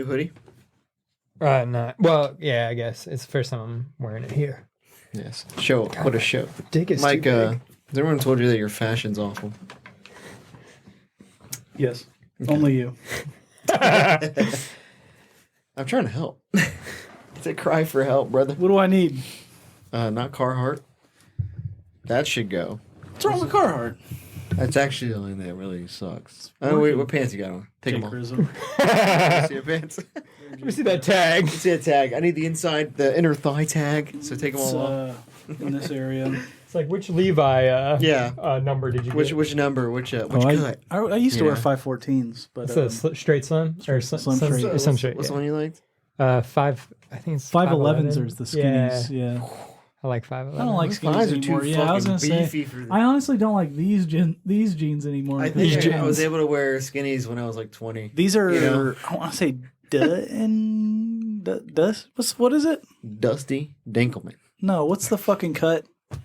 hoodie? No. Well, yeah, I guess it's the first time I'm wearing it here. Yes. Show. What a show. Dick is Mike, too big. has everyone told you that your fashion's awful? Yes. Okay. Only you. I'm trying to help. It's a cry for help, brother. What do I need? Not Carhartt. That should go. What's wrong with Carhartt? That's actually the only thing that really sucks. Oh, wait, what pants you got on? Take them off. See your pants? Let me see that tag. Let's see that tag. I need the inner thigh tag. So take them all off. In this area. It's like, which Levi number did you get? Which number? Which cut? I used to wear 514s, but it's a straight slim or slim straight. What's the one you liked? 5. I think it's 511s are the skinnies. Yeah. I like 511. I don't like skinnies anymore. Yeah, I was gonna say. I honestly don't like these jeans anymore. I think I was able to wear skinnies when I was like 20. These are I want to say dust. What is it? Dusty Dinkelman. No, what's the fucking cut? I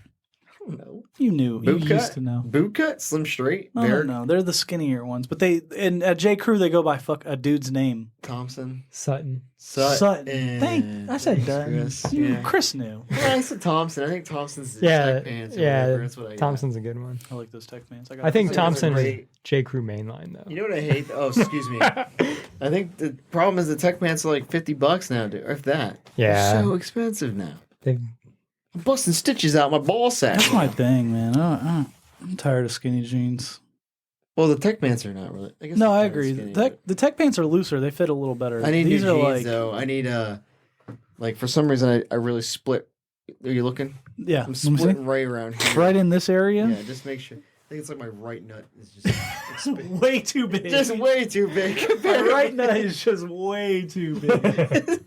don't know. You knew. Boot you cut? used to know. Boot cut, slim straight. No, they're the skinnier ones. But at J. Crew they go by a dude's name. Thompson. Sutton. I said Dutton. Chris knew. Well, I said Thompson. I think Thompson's tech pants. That's what I got. Thompson's a good one. I like those tech pants. I think Thompson is J. Crew mainline though. You know what I hate? Oh, excuse me. I think the problem is the tech pants are like $50 now, dude. Or if that. Yeah. They're so expensive now. I'm busting stitches out my ball sack. That's my thing, man. I'm tired of skinny jeans. Well, the tech pants are not really. I agree. The tech pants are looser. They fit a little better. I need new jeans, though. I need, for some reason, I really split. Are you looking? Yeah. I'm splitting right around here. Right in this area? Yeah, just make sure. I think it's like my right nut is just way too big. Just way too big. My right nut is just way too big.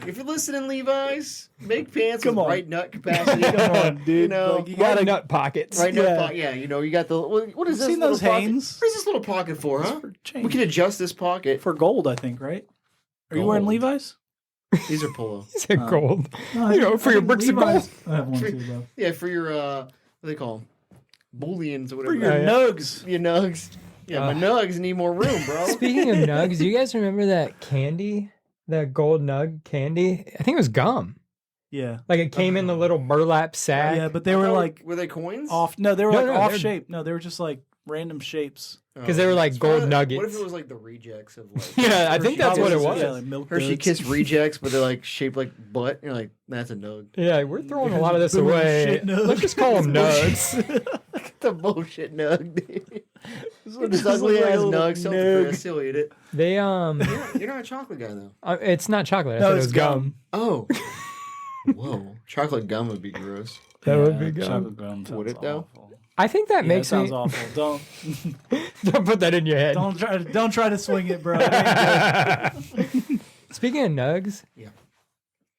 If you're listening, Levi's, make pants with right nut capacity. Come on, dude. You know, you got nut pockets. Right nut pocket. Yeah, you got the. What is this? Seen those Hanes? What is this little pocket for, huh? We can adjust this pocket for gold, I think. Right? Are you wearing Levi's? These are polo. These are gold. No, for your bricks of gold. I have one too, though. Yeah, for your what do they call them? Booleans or whatever. For your nugs. Your nugs. Yeah, my nugs need more room, bro. Speaking of nugs, do you guys remember that candy? The gold nug candy? I think it was gum. Yeah. Like it came in the little burlap sack. Yeah, but they were like... Were they coins? Off. No, they were off shape. No, they were just like random shapes. Because they were like gold nuggets. What if it was like the rejects of like... Yeah, I think that's what it was. Yeah, like milk Hershey Kiss rejects, but they're like shaped like butt. You're like, that's a nug. Yeah, we're throwing a lot of this away. Let's just call them nugs. The bullshit nug, dude. This ugly ass nug. Chris, he'll eat it. They You're not a chocolate guy though. It's not chocolate. I said it was gum. Oh. Whoa. Chocolate gum would be gross. That would be gum. Chocolate gum would it though? Awful. I think that makes sounds awful. Don't put that in your head. Don't try to swing it, bro. Speaking of nugs,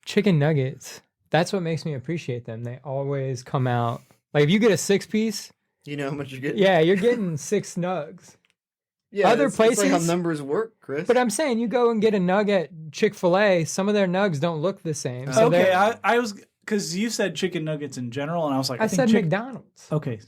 chicken nuggets. That's what makes me appreciate them. They always come out like if you get a 6-piece. You know how much you're getting? Yeah, you're getting 6 nugs. Yeah, other places. It's like how numbers work, Chris. But I'm saying you go and get a nug at Chick-fil-A. Some of their nugs don't look the same. So okay, I was because you said chicken nuggets in general, and I was like, I said McDonald's. Okay.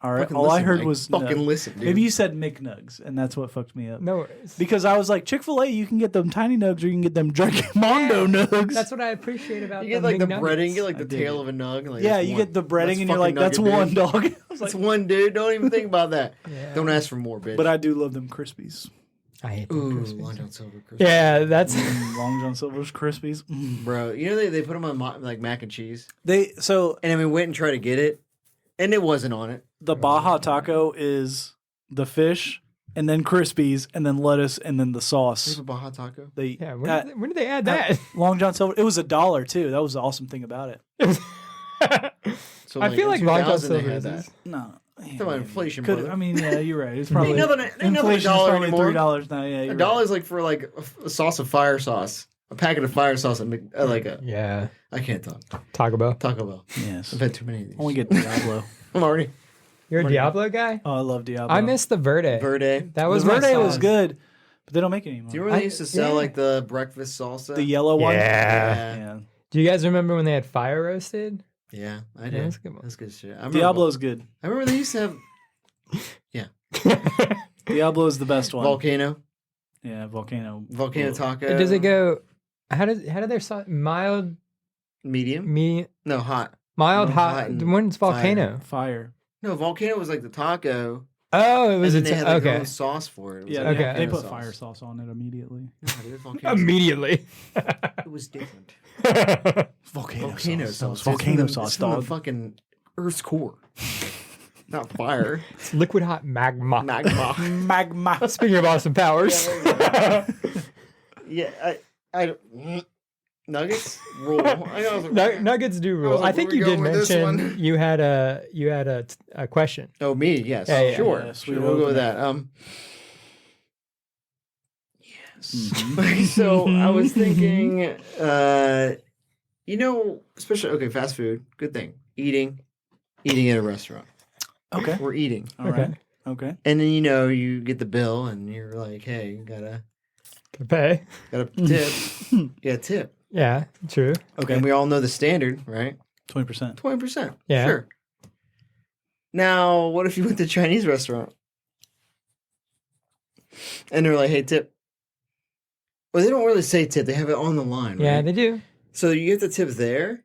All right. Fucking all listen, I heard Mike. was fucking listen, dude. Maybe you said McNugs, and that's what fucked me up. No worries. Because I was like, Chick-fil-A, you can get them tiny nugs, or you can get them Gigantondo nugs. That's what I appreciate about you get like the breading, you get like the tail of a nug. Like, yeah, you get the breading, and you're like, that's one dog. That's one dude. Don't even think about that. Yeah. Don't ask for more, bitch. But I do love them Crispies. I hate them Crispies. Long John Silver Crispies. Yeah, that's Long John Silver's Crispies. Bro, you know they put them on like mac and cheese. And then we went and tried to get it, and it wasn't on it. The Baja Taco is the fish, and then Crispies, and then lettuce, and then the sauce. There's a Baja Taco? When did they add that? Long John Silver. It was $1 too. That was the awesome thing about it. So I feel like Long John Silver is that. No. Talking about inflation, brother. I mean, yeah, you're right. It's probably ain't nothing $1 anymore. $3 now. Yeah, $1 like for like a sauce of fire sauce, a packet of fire sauce, and like a I can't talk. Taco Bell. Taco Bell. Yes, I've had too many of these. Only get Diablo. I'm already. You're a Diablo guy? Oh, I love Diablo. I miss the Verde. That was Verde was good, but they don't make it anymore. Do you remember they used to sell like the breakfast salsa? The yellow one? Yeah. Do you guys remember when they had fire roasted? Yeah, I do. That's good shit. Diablo's good. I remember they used to have... Yeah. Diablo is the best one. Volcano. Yeah, volcano taco. Does it go? How do their sauce mild, medium? No, hot. Mild, No, hot. and When's volcano? fire. No, volcano was like the taco. Oh, it was and then they had like their okay. own sauce for it. It was Yeah, like okay. they put sauce. fire sauce on it immediately. No, dude, volcano Immediately. It was different. Volcano sauce. Volcano It's sauce, from dog. the fucking Earth's core. Not fire. It's liquid hot magma. Magma. Speaking of Austin Powers. Yeah, I Nuggets rule. Nuggets do rule. like, I think where you we did going with this mention one? you had a question. Oh, me? Yes. Yeah, yeah. Sure. Yeah, Sure. We'll go with that. Yes. Mhm. So I was thinking, especially fast food, good thing. Eating at a restaurant. Okay. We're eating. All right. Okay. And then you get the bill and you're like, hey, you gotta Pay. tip. Yeah, tip. Yeah, true. Okay. And we all know the standard, right? 20%. 20%. Yeah. Sure. Now, what if you went to a Chinese restaurant? And they're like, hey, tip. Well, they don't really say tip. They have it on the line, right? Yeah, they do. So you get the tip there,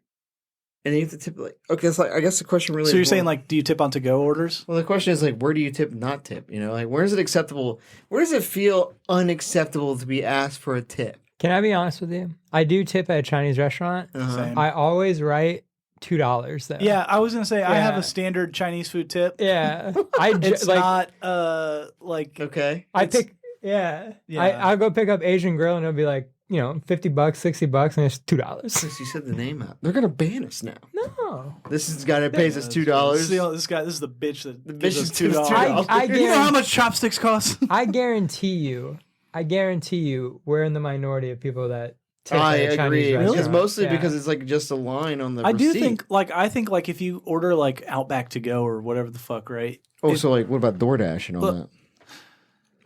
and you have to tip okay. It's like I guess the question really. So you're is saying more, like, do you tip on to-go orders? well, the question is like, where do you tip, not tip? Like where is it acceptable? Where does it feel unacceptable to be asked for a tip? Can I be honest with you? I do tip at a Chinese restaurant. Same. I always write $2 though. Yeah, I was gonna say I have Yeah. a standard Chinese food tip. Yeah. It's like not like Okay. I it's- pick. Yeah. Yeah. I'll go pick up Asian Grill and it'll be like, $50, $60, and it's $2. Since you said the name out, they're gonna ban us now. No. This guy that pays us $2. This is the bitch that The gives bitch us that gives us $2. I You know how guarantee, much chopsticks cost? I guarantee you, we're in the minority of people that tip I at a Chinese agree. restaurant. It's mostly Yeah. because it's like just a line on the I do receipt. think if you order like Outback to go or whatever the fuck, right? Oh, so like what about DoorDash and all Look, that?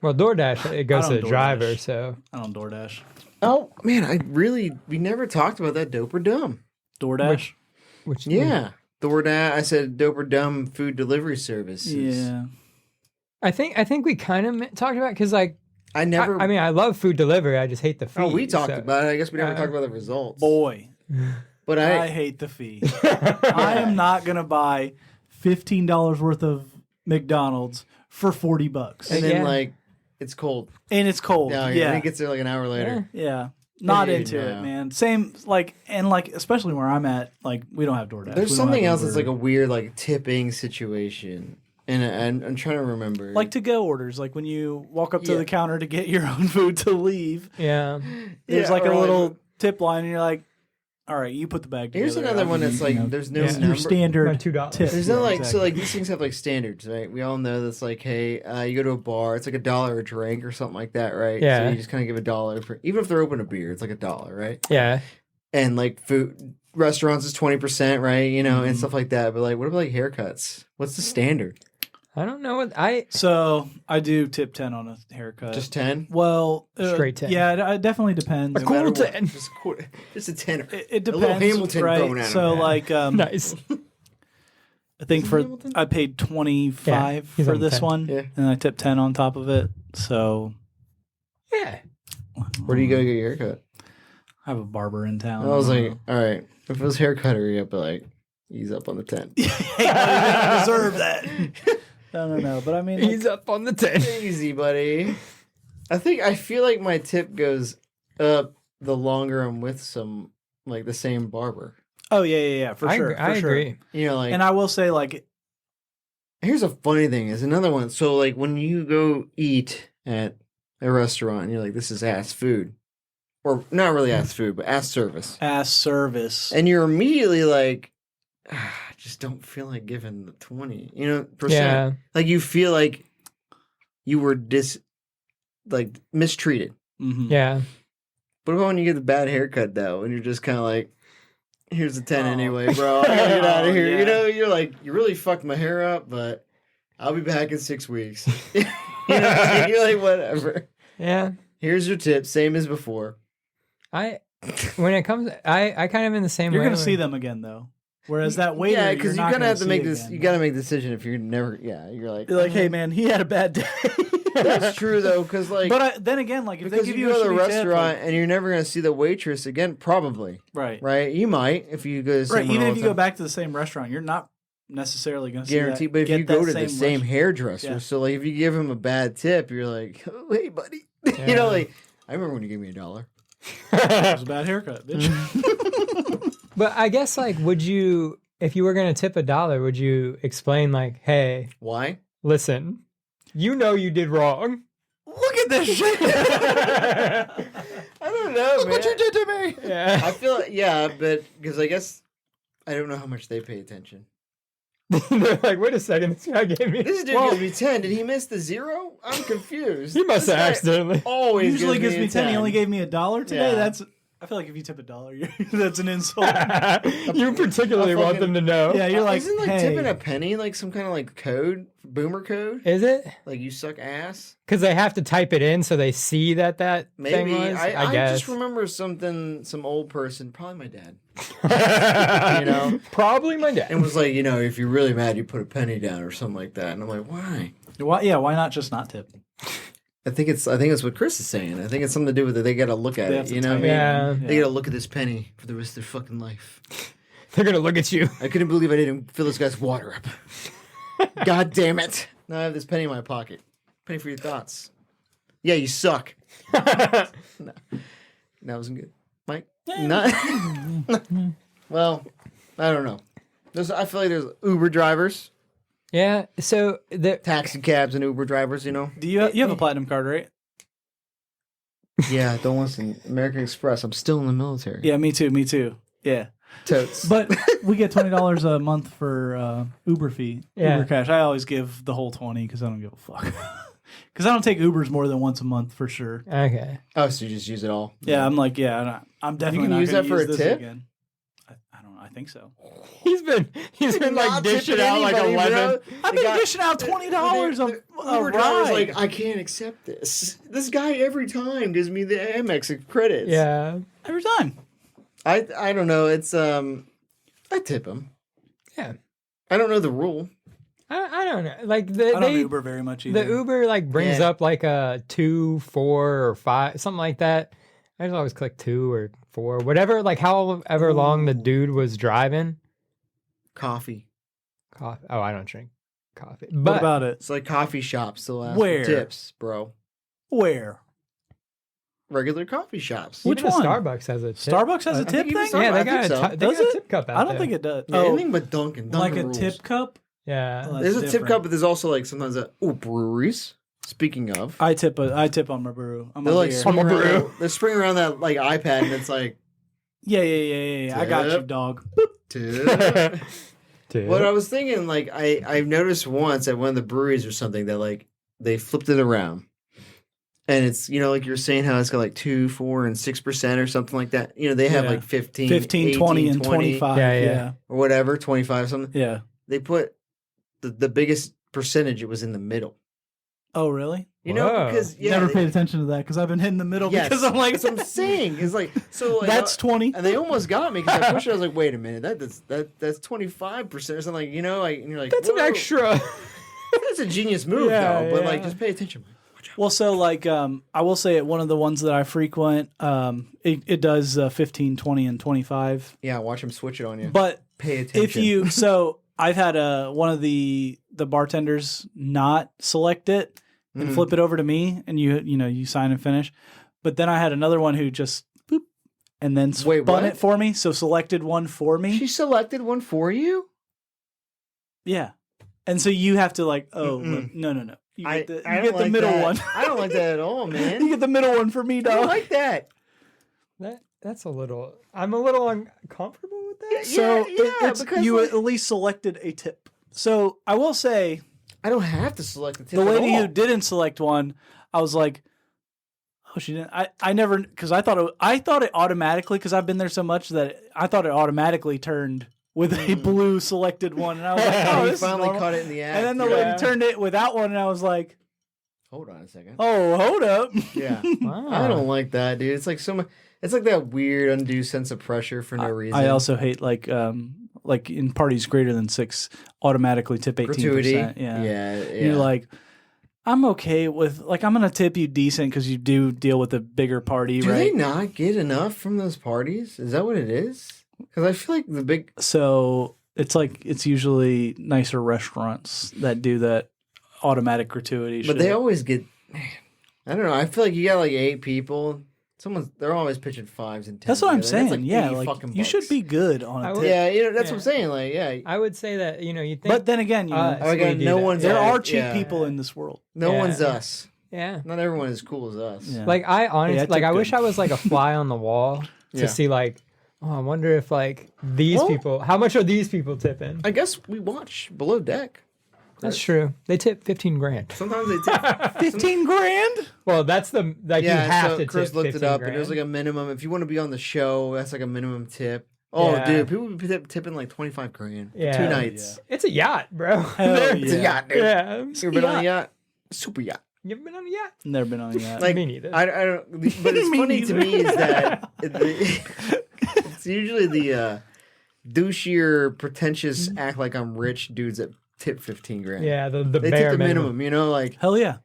Well, DoorDash, it goes I to the don't driver, DoorDash. so. I don't DoorDash. Oh man, we never talked about that dope or dumb. DoorDash? Which Yeah. DoorDash, I said dope or dumb food delivery services. Yeah. I think we kind of talked about because like I never. I mean I love food delivery. I just hate the fee. oh, we talked so- about it. I guess we never talked about the results. Boy, But I hate the fee. I am not going to buy $15 worth of McDonald's for $40. and then Yeah. like it's cold. And it's cold. Yeah, Yeah. and it gets there like an hour later. Yeah. Not Hey, into no. it, man. Same, especially where I'm at, we don't have DoorDash. There's We don't something have else that's Uber. like a weird like tipping situation, and I'm trying to remember. Like to-go orders, like when you walk up to Yeah. the counter to get your own food to leave. Yeah. There's Yeah, like or a like- little tip line, and you're like, all right, you put the bag together. Here's another I'll one give that's you, like you know, there's no Yeah. number. your standard $2. tip. There's Yeah, no like exactly. so like these things have like standards, right? We all know that's like, hey, you go to a bar, it's like $1 a drink or something like that, right? Yeah. So you just kind of give $1 for even if they're open a beer, it's like $1, right? Yeah. And like food restaurants is 20%, right? And Mhm. stuff like that. But like, what about like haircuts? What's the standard? I don't know what So I do tip 10 on a haircut. Just 10? Well, Straight 10. Yeah, it definitely depends. A cool matter what. 10. Just a tenner. It A little depends, Hamilton thrown right? at So him. like, nice. I think Is it for Hamilton? I paid 25 Yeah, he's for on this 10. one, Yeah. and I tipped 10 on top of it. So Yeah. Where do you go to get your haircut? I have a barber in town. I was like, all right, if it was haircuttery, I'd be like, ease up on the 10. hey, I deserve that. No. But I mean, like, He's up on the 10. Easy, buddy. I feel like my tip goes up the longer I'm with the same barber. oh yeah, for sure. I for sure. agree. Like, And I will say, like, here's a funny thing is another one. So like when you go eat at a restaurant and you're like, this is ass food. Or not really ass food, but ass service. ass service. And you're immediately like, I just don't feel like giving the 20, percent. Yeah. Like you feel like you were mistreated. Mhm. Yeah. What about when you get the bad haircut though, and you're just kind of like, here's the 10 Oh. anyway, bro. I gotta get out Oh, of here. yeah. You're like, you really fucked my hair up, but I'll be back in 6 weeks. You're like, whatever. Yeah. Here's your tip, same as before. When it comes, I kind of in the same You're way. gonna see them again though. Whereas that waiter, yeah, because you're gonna have to make this. You gotta make a decision if you're never. Yeah, you're like, You're like, hey man, he had a bad day. That's true though, because like, then again, like if they because give you you go a to the shitty tip, restaurant and you're never gonna see the waitress again, probably. right? Right? You might if you go to the same Right. one Even all if the you go time. back to the same restaurant, you're not necessarily going to Guaranteed. But if you go to the same hairdresser, so like if you give him a bad tip, you're like, oh, hey, buddy. You know, like I remember when you gave me $1. It was a bad haircut, bitch. But I guess like, would you, if you were gonna tip $1, would you explain like, hey, Why? listen, you know you did wrong. Look at this shit. I don't know, Look man. what you did to me. Yeah. I feel but because I guess I don't know how much they pay attention. They're like, wait a second, this guy gave me. This dude gives me 10. Did he miss the 0? I'm confused. He must This have guy accidentally. Always Usually gives me a 10. He only gave me $1 today. Yeah. I feel like if you tip $1, that's an insult. You particularly a want fucking- them to know. Yeah, you're like, isn't like hey. tipping a penny like some kind of like code, boomer code? Is it? Like you suck ass? Because they have to type it in so they see that Maybe. thing was. I I guess. just remember some old person, probably my dad, you know, Probably my dad. and was like, if you're really mad, you put a penny down or something like that. And I'm like, why? Why not just not tip? I think it's what Chris is saying. I think it's something to do with it. They got to look at They it. have to You know what I mean? Yeah. They got to look at this penny for the rest of their fucking life. They're gonna look at you. I couldn't believe I didn't fill this guy's water up. God damn it. Now I have this penny in my pocket. Penny for your thoughts. Yeah, you suck. No, that wasn't good. Mike? Not. Well, I don't know. I feel like there's Uber drivers, Yeah. So the taxi cabs and Uber drivers, Do you have a platinum card, right? Yeah, don't listen. American Express. I'm still in the military. Yeah, me too. Yeah. Totes. But we get $20 a month for Uber fee, Yeah. Uber cash. I always give the whole 20 because I don't give a fuck. Because I don't take Ubers more than once a month for sure. okay. Oh, so you just use it all? Yeah, I'm like, I'm definitely can not use gonna that for a this tip? again. I don't know. I think so. He's been like Not dishing tipping out like anybody, 11. bro. I've The been guy- dishing out $20 the a Uber driver's ride. like, I can't accept this. This guy every time gives me the Amex credits. Yeah. Every time. I don't know. It's I tip him. Yeah. I don't know the rule. I don't know. Like I don't Uber very much either. the Uber like brings Yeah. up like a 2, 4, or 5, something like that. I just always click 2 or 4, whatever. Like however long the dude was driving. Coffee. Coffee. Oh, I don't drink coffee. What But about it? It's like coffee shops still ask Where? for tips, bro. Where? Regular coffee shops. Which even a one? Starbucks has a tip. Starbucks has I a think tip even thing? Yeah, they I got think so. a, they Does got a it? tip cup out I don't there. think it does. Yeah, anything but Dunkin'. like Dunkin' a rules. tip cup? Yeah. Oh, that's There's a tip different. cup, but there's also like sometimes breweries. Speaking of, I tip on my brew. I'm they're like beer. swinging I'm a around brew. that, they're swinging around that like iPad, and it's like Yeah. I got you, Tip. dog. tip. Tip. What I was thinking, like I've noticed once at one of the breweries or something that like they flipped it around, and it's like you're saying how it's got like 2, 4, and 6% or something like that. They have Yeah. like 15, 15, 18, 20, and 25. Yeah, Yeah. yeah. or whatever, 25 something. Yeah. They put the biggest percentage. It was in the middle. Oh, really? Whoa. Because Never paid attention to that because I've been hitting the middle Yes, because I'm like, that's what I'm saying. It's like so. Like, that's 20. and they almost got me because I pushed it. I was like, wait a minute, that's 25% or something. Like and you're like, That's an whoa. extra. That's a genius move Yeah, though. But like, yeah. just pay attention. Watch out. Well, so like, I will say at one of the ones that I frequent, it does 15, 20, and 25. Yeah, watch them switch it on you. But Pay attention. so I've had one of the bartenders not select it and flip it over to me, and you sign and finish. But then I had another one who just boop and then Wait, spun what? it for me, so selected one for me. She selected one for you. Yeah, and so you have to like, oh Mm-mm. no, you I get don't the like middle that. one. I don't like that at all, You man. get the middle one for me, I don't dog. like that. That's a little. I'm a little uncomfortable with that. So Yeah, it's because, you like- at least selected a tip. So I will say I don't have to select the tip. the at lady all. who didn't select one, I was like, oh, she didn't. I never because I thought it automatically because I've been there so much that I thought it automatically turned with a blue selected one, and I was like, oh, you this is finally normal. caught it in the act. And then the Yeah. lady turned it without one, and I was like, Hold on a second. oh, hold up. Yeah. Wow. I don't like that, dude. It's like so much. It's like that weird, undue sense of pressure for no reason. I also hate like in parties greater than 6, automatically tip 18%. gratuity. Yeah. Yeah. And you're like, I'm okay with I'm gonna tip you decent because you do deal with a bigger party, Do right? they not get enough from those parties? Is that what it is? Because I feel like the big. So it's usually nicer restaurants that do that automatic gratuity shit. But they always get. Man, I don't know. I feel like you got like 8 people. They're always pitching 5s and 10s. That's what I'm together. saying. That's like 80 like fucking you should bucks. be good on a tip. Yeah, that's what I'm saying. Like, yeah. I would say that you think. But then again, no one's. there are us. cheap Yeah. people in this world. No Yeah. one's us. Yeah. Not everyone is as cool as us. Yeah. Like I honestly, tip I good. wish I was like a fly on the wall to Yeah. see like, oh, I wonder if like these people, how much are these people tipping? I guess we watch Below Deck. That's true. They tip 15 grand. Sometimes they tip. 15 grand? Well, that's the you have so to Chris tip looked 15 it up, grand. and there's like a minimum. If you want to be on the show, that's like a minimum tip. Oh, Yeah. dude, people be tipping like 25 grand. Yeah. 2 nights. It's a yacht, bro. It's a yacht, dude. Yeah. You ever been on a yacht? Super yacht. You ever been on a yacht? Never been on that. Like, Me neither. I don't. But it's Me funny to neither. me is that it's usually the douchier, pretentious, act like I'm rich dudes that tip 15 grand. Yeah, the They bare tip the minimum, like Hell yeah.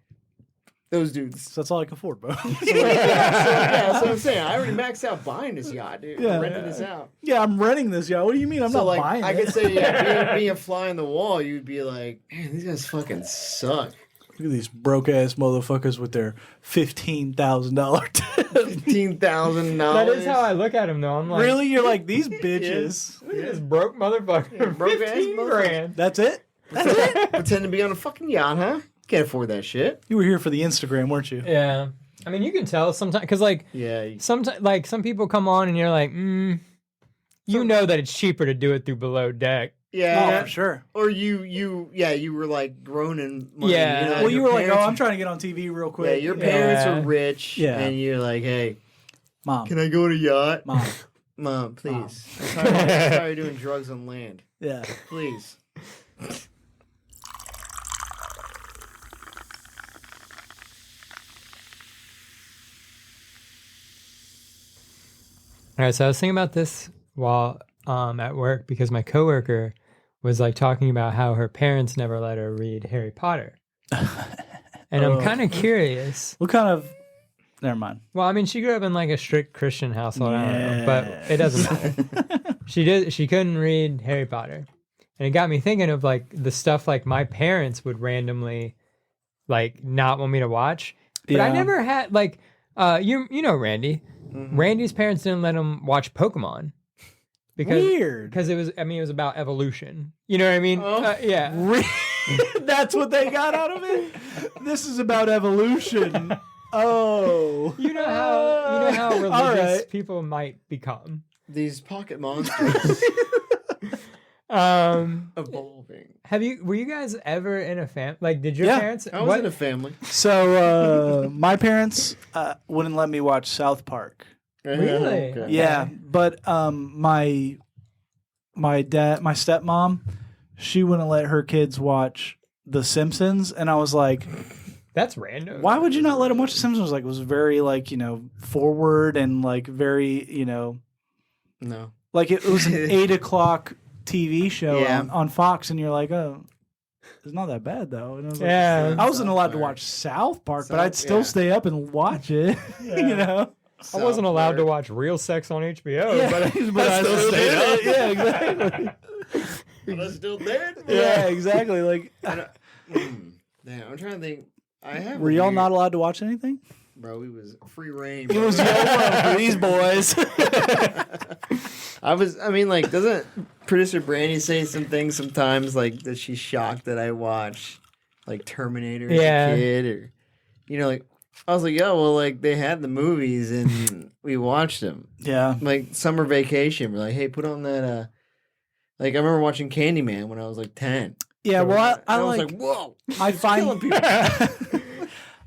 those dudes. So that's all I can afford, bro. That's what I'm saying. I already maxed out buying this yacht, dude. Yeah. I'm renting this out. Yeah, I'm renting this, yeah. What do you mean I'm So not like, buying I it? could say, being a fly on the wall, you'd be like, man, these guys fucking suck. Look at these broke ass motherfuckers with their $15,000 tip. $15,000. That is how I look at him, though. I'm like, Really? You're like, these bitches. Look at this broke motherfucker. broke ass 15 motherfucker. grand. That's it? Pretend to be on a fucking yacht, huh? Can't afford that shit. You were here for the Instagram, weren't you? Yeah. I mean, you can tell sometimes, because like, Yeah. sometimes, like, some people come on and you're like, you know that it's cheaper to do it through Below Deck. Yeah. Oh, for sure. Or you were like grown in money. Yeah. like, Well, you your were like, oh, parents- I'm trying to get on TV real quick. Yeah, your parents Yeah. are rich. Yeah. And you're like, hey, Mom. can I go on a yacht? Mom. Mom, please. I'm tired of doing drugs on land. Yeah. Please. All right, so I was thinking about this while at work because my coworker was like talking about how her parents never let her read Harry Potter. And I'm kind of curious. What kind of... Never mind. Well, I mean, she grew up in like a strict Christian household, I don't know, but it doesn't matter. She couldn't read Harry Potter. And it got me thinking of like the stuff like my parents would randomly like not want me to watch. But I Yeah. never had like you know Randy. Mm-hmm. Randy's parents didn't let him watch Pokemon. Weird. Because it was about evolution. You know what I mean? Oh. Yeah. That's what they got out of it? This is about evolution. Oh. You know how religious right. people might become. These pocket monsters Evolving. Were you guys ever in a family? Like, did your Yeah, parents? I was in a family. So, my parents wouldn't let me watch South Park. Really? Okay. Yeah, but my stepmom, she wouldn't let her kids watch The Simpsons, and I was like, That's random. why would you not let them watch The Simpsons? Like, it was very forward and like very No. like it was an 8 o'clock TV show Yeah. on Fox, and you're like, oh, it's not that bad though. And I was like, Yeah. I wasn't South allowed to Park. watch South Park, but South- I'd still yeah. stay up and watch it. You know. I wasn't South allowed to Park. watch Real Sex on HBO, Yeah, but I still still stayed did up. it. Yeah, exactly. But I still did. Yeah, exactly. Like, Damn, I'm trying to think. I have. were y'all not allowed to watch anything? Bro, it was free reign. It was YOLO for these boys. Doesn't producer Brandy say some things sometimes like that she's shocked that I watch like Terminator as Yeah. a kid, or I was like, yo, well, like they had the movies and we watched them. Yeah. Like summer vacation, we're like, hey, put on that. Like I remember watching Candyman when I was like 10. Yeah, well, I was like, like, whoa, I killing find people.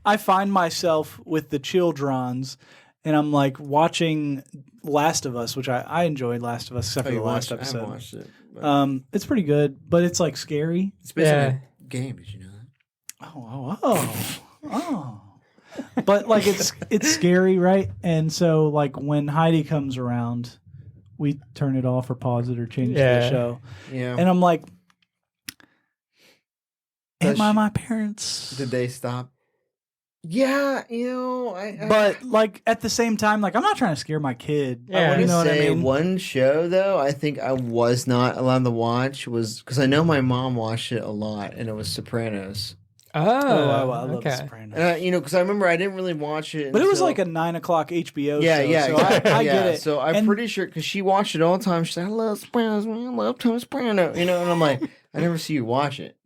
I find myself with the Childrons, and I'm like watching Last of Us, which I enjoyed Last of Us except Oh, for you the last watched? I haven't episode. watched it. But It's pretty good, but it's like scary. it's based on Yeah. a game. Did you know that? Oh. But like it's scary, right? And so like when Heidi comes around, we turn it off or pause it or change the Yeah. show. Yeah. And I'm like, Does am I she- my parents? Did they stop Yeah, But like at the same time, like I'm not trying to scare my kid. Yeah. I want You to know what I say mean? one show though I think I was not allowed to watch was because I know my mom watched it a lot, and it was Sopranos. Oh, I love The okay. Sopranos. And because I remember I didn't really watch it, But it was until- like a 9 o'clock HBO yeah, show. yeah, So exactly. I yeah. get it. So I'm And- pretty sure because she watched it all the time. She's like, "I love Sopranos, man. I love Tony Soprano," and I'm like, I never see you watch it.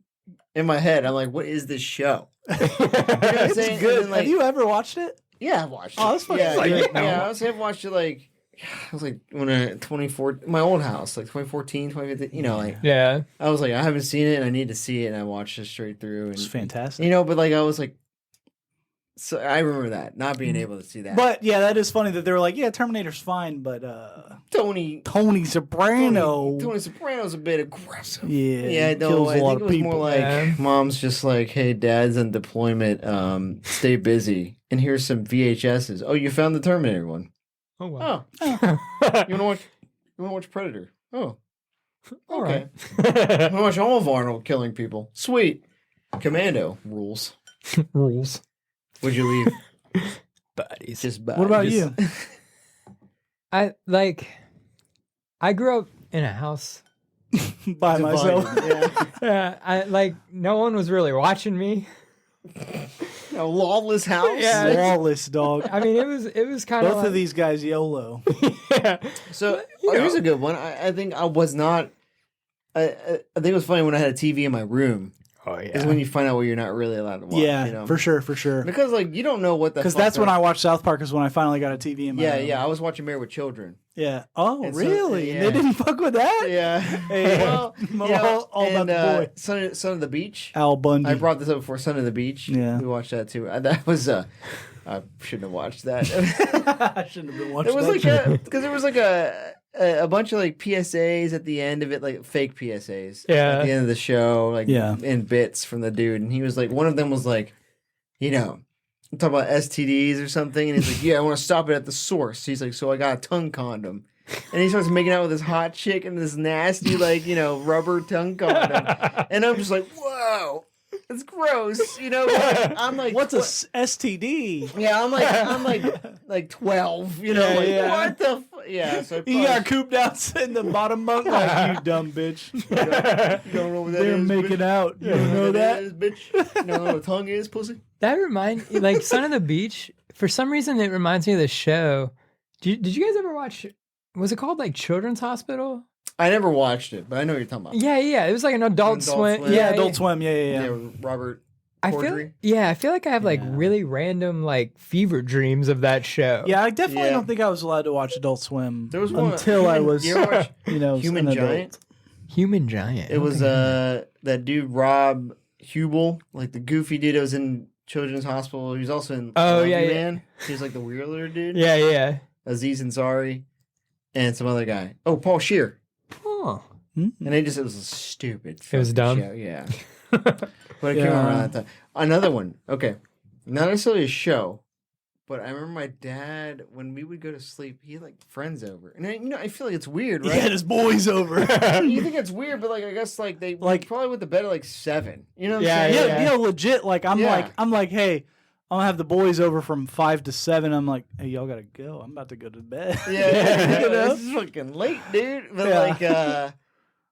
In my head, I'm like, what is this show? It's saying? good. And then, like- Have you ever watched it? Yeah, I watched it. Oh, that's fucking yeah, great. yeah, I was have watched it like I was like when I 24 my old house like 2014 2015 like Yeah. I was like I haven't seen it and I need to see it, and I watched it straight through, It's and fantastic. but like I was like, so I remember that not being able to see that. But yeah, that is funny that they were like, yeah, Terminator's fine, but Tony Soprano's a bit aggressive. yeah, No, kills I a think lot it of was people. more like Yeah. mom's just like, hey, dad's on deployment, stay busy, and here's some VHSs. Oh, you found the Terminator one. Oh wow. Oh, you wanna watch Predator? Oh, All okay. right. I wanna watch all of Arnold killing people. Sweet. Commando rules. Rules. Would you leave? Buddies. Just What about you? I grew up in a house. By myself. Yeah. I like no one was really watching me. A lawless house. Yeah. Lawless dog. I mean, it was kind Both of of these guys YOLO. yeah. So You here's know. a good one. I think I was not. I think it was funny when I had a TV in my room. Oh Is when you find out what you're not really allowed to watch. Yeah, for sure. Because like you don't know what the. Because fuck that's when they're- I watched South Park. Is when I finally got a TV in my Yeah, room. yeah. I was watching Married with Children. Yeah. Oh, And so- really? yeah. They didn't fuck with that? Yeah. Hey, well, all about the boy. Son of the Beach. Al Bundy. I brought this up before. Son of the Beach. Yeah. We watched that too. That was I shouldn't have watched that. I shouldn't have been watching It was that like shit. because there was like a bunch of like PSAs at the end of it, like fake PSAs. Yeah. At the end of the show, like Yeah. in bits from the dude, and he was like, one of them was like, talking about STDs or something, and he's like, yeah, I want to stop it at the source. He's like, so I got a tongue condom. And he starts making out with this hot chick and this nasty, like, rubber tongue condom. And I'm just like, whoa, it's gross. But I'm like, What's a STD? yeah, I'm like 12, Yeah, yeah. what the yeah, so I He got cooped out in the bottom bunk like, you dumb bitch. you don't know what that They're is, making bitch? out. You don't know what that? is, bitch? You don't know what a tongue is, pussy? That like Son of the Beach. For some reason, it reminds me of the show. Did you guys ever watch? Was it called like Children's Hospital? I never watched it, but I know what you're talking about. Yeah. It was like an Adult Swim. Swim. Yeah, Adult Swim. Yeah. Robert I Corddry. feel like I have like Yeah. really random like fever dreams of that show. Yeah, I definitely Yeah. don't think I was allowed to watch Adult Swim There was one until I was, You ever watch Human an adult. Giant? Human Giant. It was that dude Rob Hubel, like the goofy dude that was in Children's Hospital. He was also in Oh, Love yeah, You yeah. Man. He was like the Wheeler dude. Yeah. Aziz Ansari, and some other guy. Oh, Paul Shear. Oh. And it was a stupid. It was fucking dumb? show, yeah. But I came around that time. Another one. Okay, not necessarily a show, but I remember my dad when we would go to sleep. He had like friends over, and I feel like it's weird, He right? had his boys over. You think it's weird, but like I guess like they probably went to bed at like 7. You know what Yeah, I'm saying? Yeah, legit. Like I'm Yeah. like, hey, I'm gonna have the boys over from 5 to 7. I'm like, hey, y'all gotta go. I'm about to go to bed. Yeah, You know? this is fucking late, dude. But Yeah. like,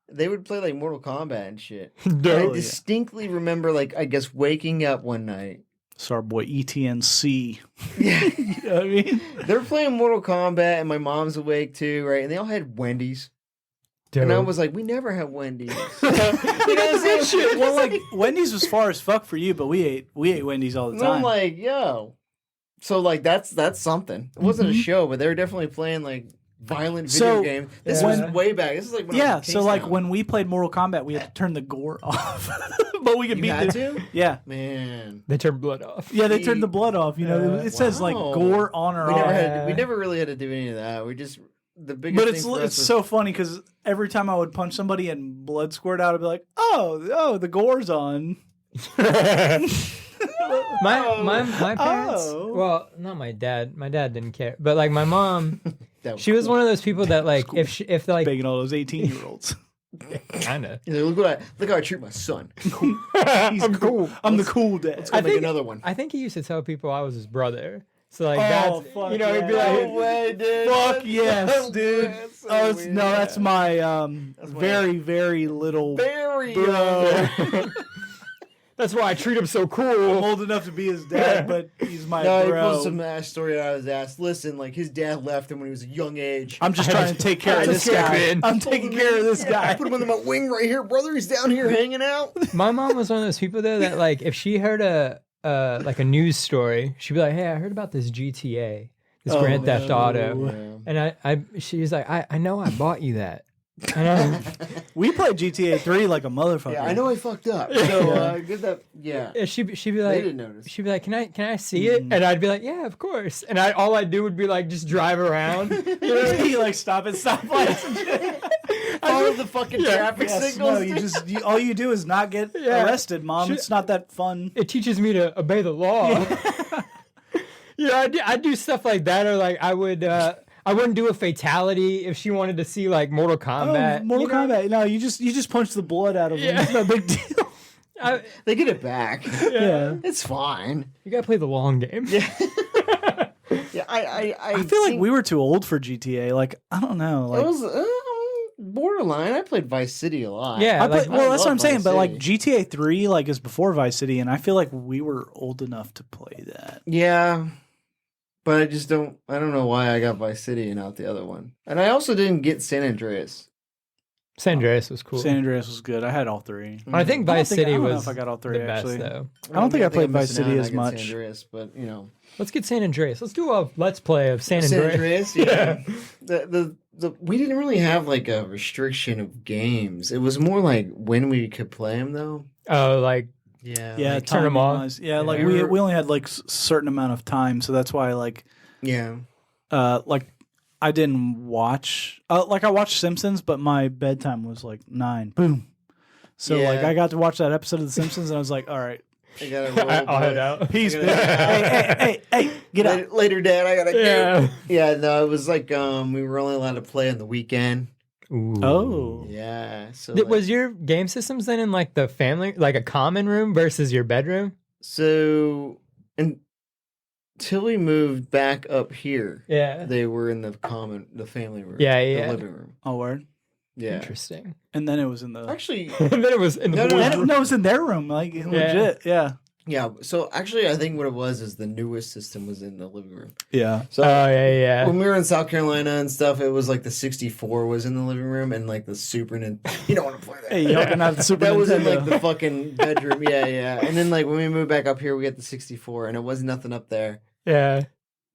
they would play like Mortal Kombat and shit. And I yeah. distinctly remember, like, I guess waking up one night. It's our boy ETNC. Yeah, You know what I mean? they're playing Mortal Kombat, and my mom's awake too, right? And they all had Wendy's, and I Dope. was like, we never had Wendy's. You know what I'm saying? Well, like Wendy's was far as fuck for you, but we ate Wendy's all the And I'm time. like, yo. So like that's something. It wasn't a Mhm. show, but they were definitely playing like violent video So, games. This yeah. was way back. This is like when I yeah, was in so like Kingstown. when we played Mortal Kombat, we had to turn the gore off, but we could you beat had the to, yeah. man. They turned blood off. Yeah, they turned the blood off. You know, it says like Wow. gore on or We off. never we never really had to do any of that. We just the biggest. But thing for us it's was, so funny because every time I would punch somebody and blood squirt out, I'd be like, oh, the gore's on. My parents. Oh. Well, not my dad. My dad didn't care, but like my mom, that she was cool. one of those people that like cool. if like Begging all those 18-year-olds. Kinda. He's like, look how I treat my son. I'm cool. I'm the cool dad. Let's go make another one. I think he used to tell people I was his brother. So like Oh, that's fuck you know, he'd be yeah. like, No way, dude. Fuck yes, dude. That's so Oh, weird. no, that's my my- very, very little Very bro. that's why I treat him so I'm cool. old enough to be his dad, but he's my No, he bro. pulled some ass story out of his ass. Listen, like his dad left him when he was a young age. I'm just trying to take care of this guy. I'm taking care of this I guy. put him under my wing right here, brother. He's down here hanging out. My mom was one of those people though that like if she heard a like a news story, she'd be like, "Hey, I heard about this GTA, this Grand Theft Auto," and she was like, "I know I bought you that." And We played GTA 3 like a motherfucker. Yeah, I know I fucked up. So get that. Yeah, she'd be they like, didn't notice. she'd be like, "Can I see it?" And I'd be like, "Yeah, of course." And all I'd do would be like just drive around. You like stop at stoplights and shit. Follow the fucking traffic Yes, signals. no, all you do is not get arrested, Mom. It's not that fun. It teaches me to obey the law. Yeah, I do stuff like that, or like I wouldn't do a fatality if she wanted to see like Mortal Kombat. Oh, Mortal you know? Kombat. No, you just punch the blood out of them. Yeah. It's no big deal. They get it back. Yeah. It's fine. You gotta play the long game. Yeah. Yeah, I feel like we were too old for GTA. Like, I don't know. Like, It was borderline. I played Vice City a lot. Yeah, I play, well, that's what I'm love saying. Vice But like City. GTA 3, like is before Vice City, and I feel like we were old enough to play that. Yeah. But I don't know why I got Vice City and not the other one. And I also didn't get San Andreas. San Andreas was cool. San Andreas was good. I had all three. I think Vice I City don't know was if I got all three the best actually. though. I don't think I played I'm Vice missing City out as on not getting much. San Andreas, but you know. Let's get San Andreas. Let's do a let's play of San San Andreas. Andreas, yeah. The we didn't really have like a restriction of games. It was more like when we could play them though. Oh, like Yeah, like, turn 'em off. timing-wise. Yeah, like Yeah. we only had like certain amount of time, so that's why like yeah. like I didn't watch like I watched Simpsons, but my bedtime was like 9. Boom. So like Yeah. I got to watch that episode of The Simpsons, and I was like, all right, I gotta roll. I'll head boy. out. peace, I man. gotta- hey, get later, up. later, Dad. I gotta Yeah. go. Yeah, no, it was like we were only allowed to play on the weekend. Ooh. Oh, Yeah. So Was your game systems then in like the family, like a common room versus your bedroom? so until we moved back up here, Yeah. they were in the family room. Yeah, the yeah. living room. oh, word. Yeah. Interesting. And then it was in the. Actually, And then it was in the No, no, boys' And room. it was in their room, like legit. Yeah, yeah. So actually, I think what it was is the newest system was in the living room. yeah. So Oh yeah. when we were in South Carolina and stuff, it was like the 64 was in the living room and like the Super Nintendo. You don't want to play that. Hey, y'all can have the Super That was in Nintendo. like the fucking bedroom. Yeah, yeah. And then like when we moved back up here, we got the 64 and it was nothing up there. Yeah.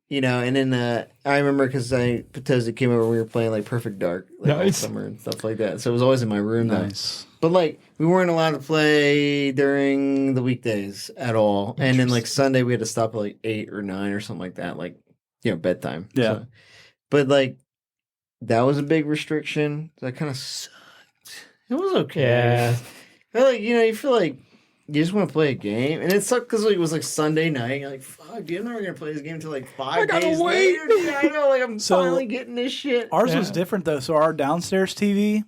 You know, and then I remember because Petosa came over, we were playing like Perfect Dark like all Nice. summer and stuff like that. So it was always in my room though. Nice. But like we weren't allowed to play during the weekdays at all. And then like Sunday we had to stop at like 8 or 9 or something like that, like bedtime. Yeah. So, but like that was a big restriction. That kind of sucked. It was okay. Yeah. But like you feel like you just want to play a game, and it sucked because like, it was like Sunday night. You're like, fuck, dude, I'm never gonna play this game until like 5 gotta days wait. later. Yeah, I know, like I'm So, finally getting this shit. Ours was Yeah. different though. So our downstairs TV,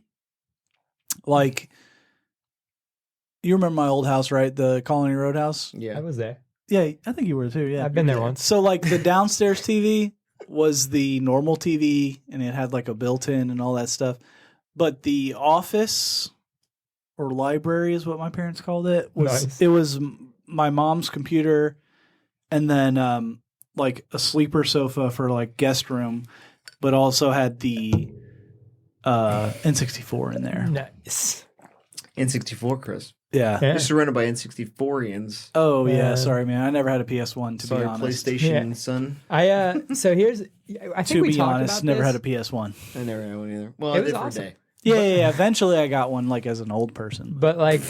like, you remember my old house, right? The Colony Roadhouse. I Yeah, was there. Yeah, I think you were too. Yeah, I've been there once. So like the downstairs TV was the normal TV, and it had like a built-in and all that stuff. But the office or library is what my parents called it. Nice. It was my mom's computer, and then like a sleeper sofa for like guest room, but also had the N64 in there. Nice. N64, Chris. Yeah. Yeah. You're surrounded by N64ians. Oh yeah, Yeah. sorry man. I never had a PS1 to Sorry, be honest. PlayStation, Yeah. son. So here's I think To we be talked honest, about never this. had a PS1. I never had one either. Well, It I was did for awesome. a day. Yeah. Eventually, I got one like as an old person. But like,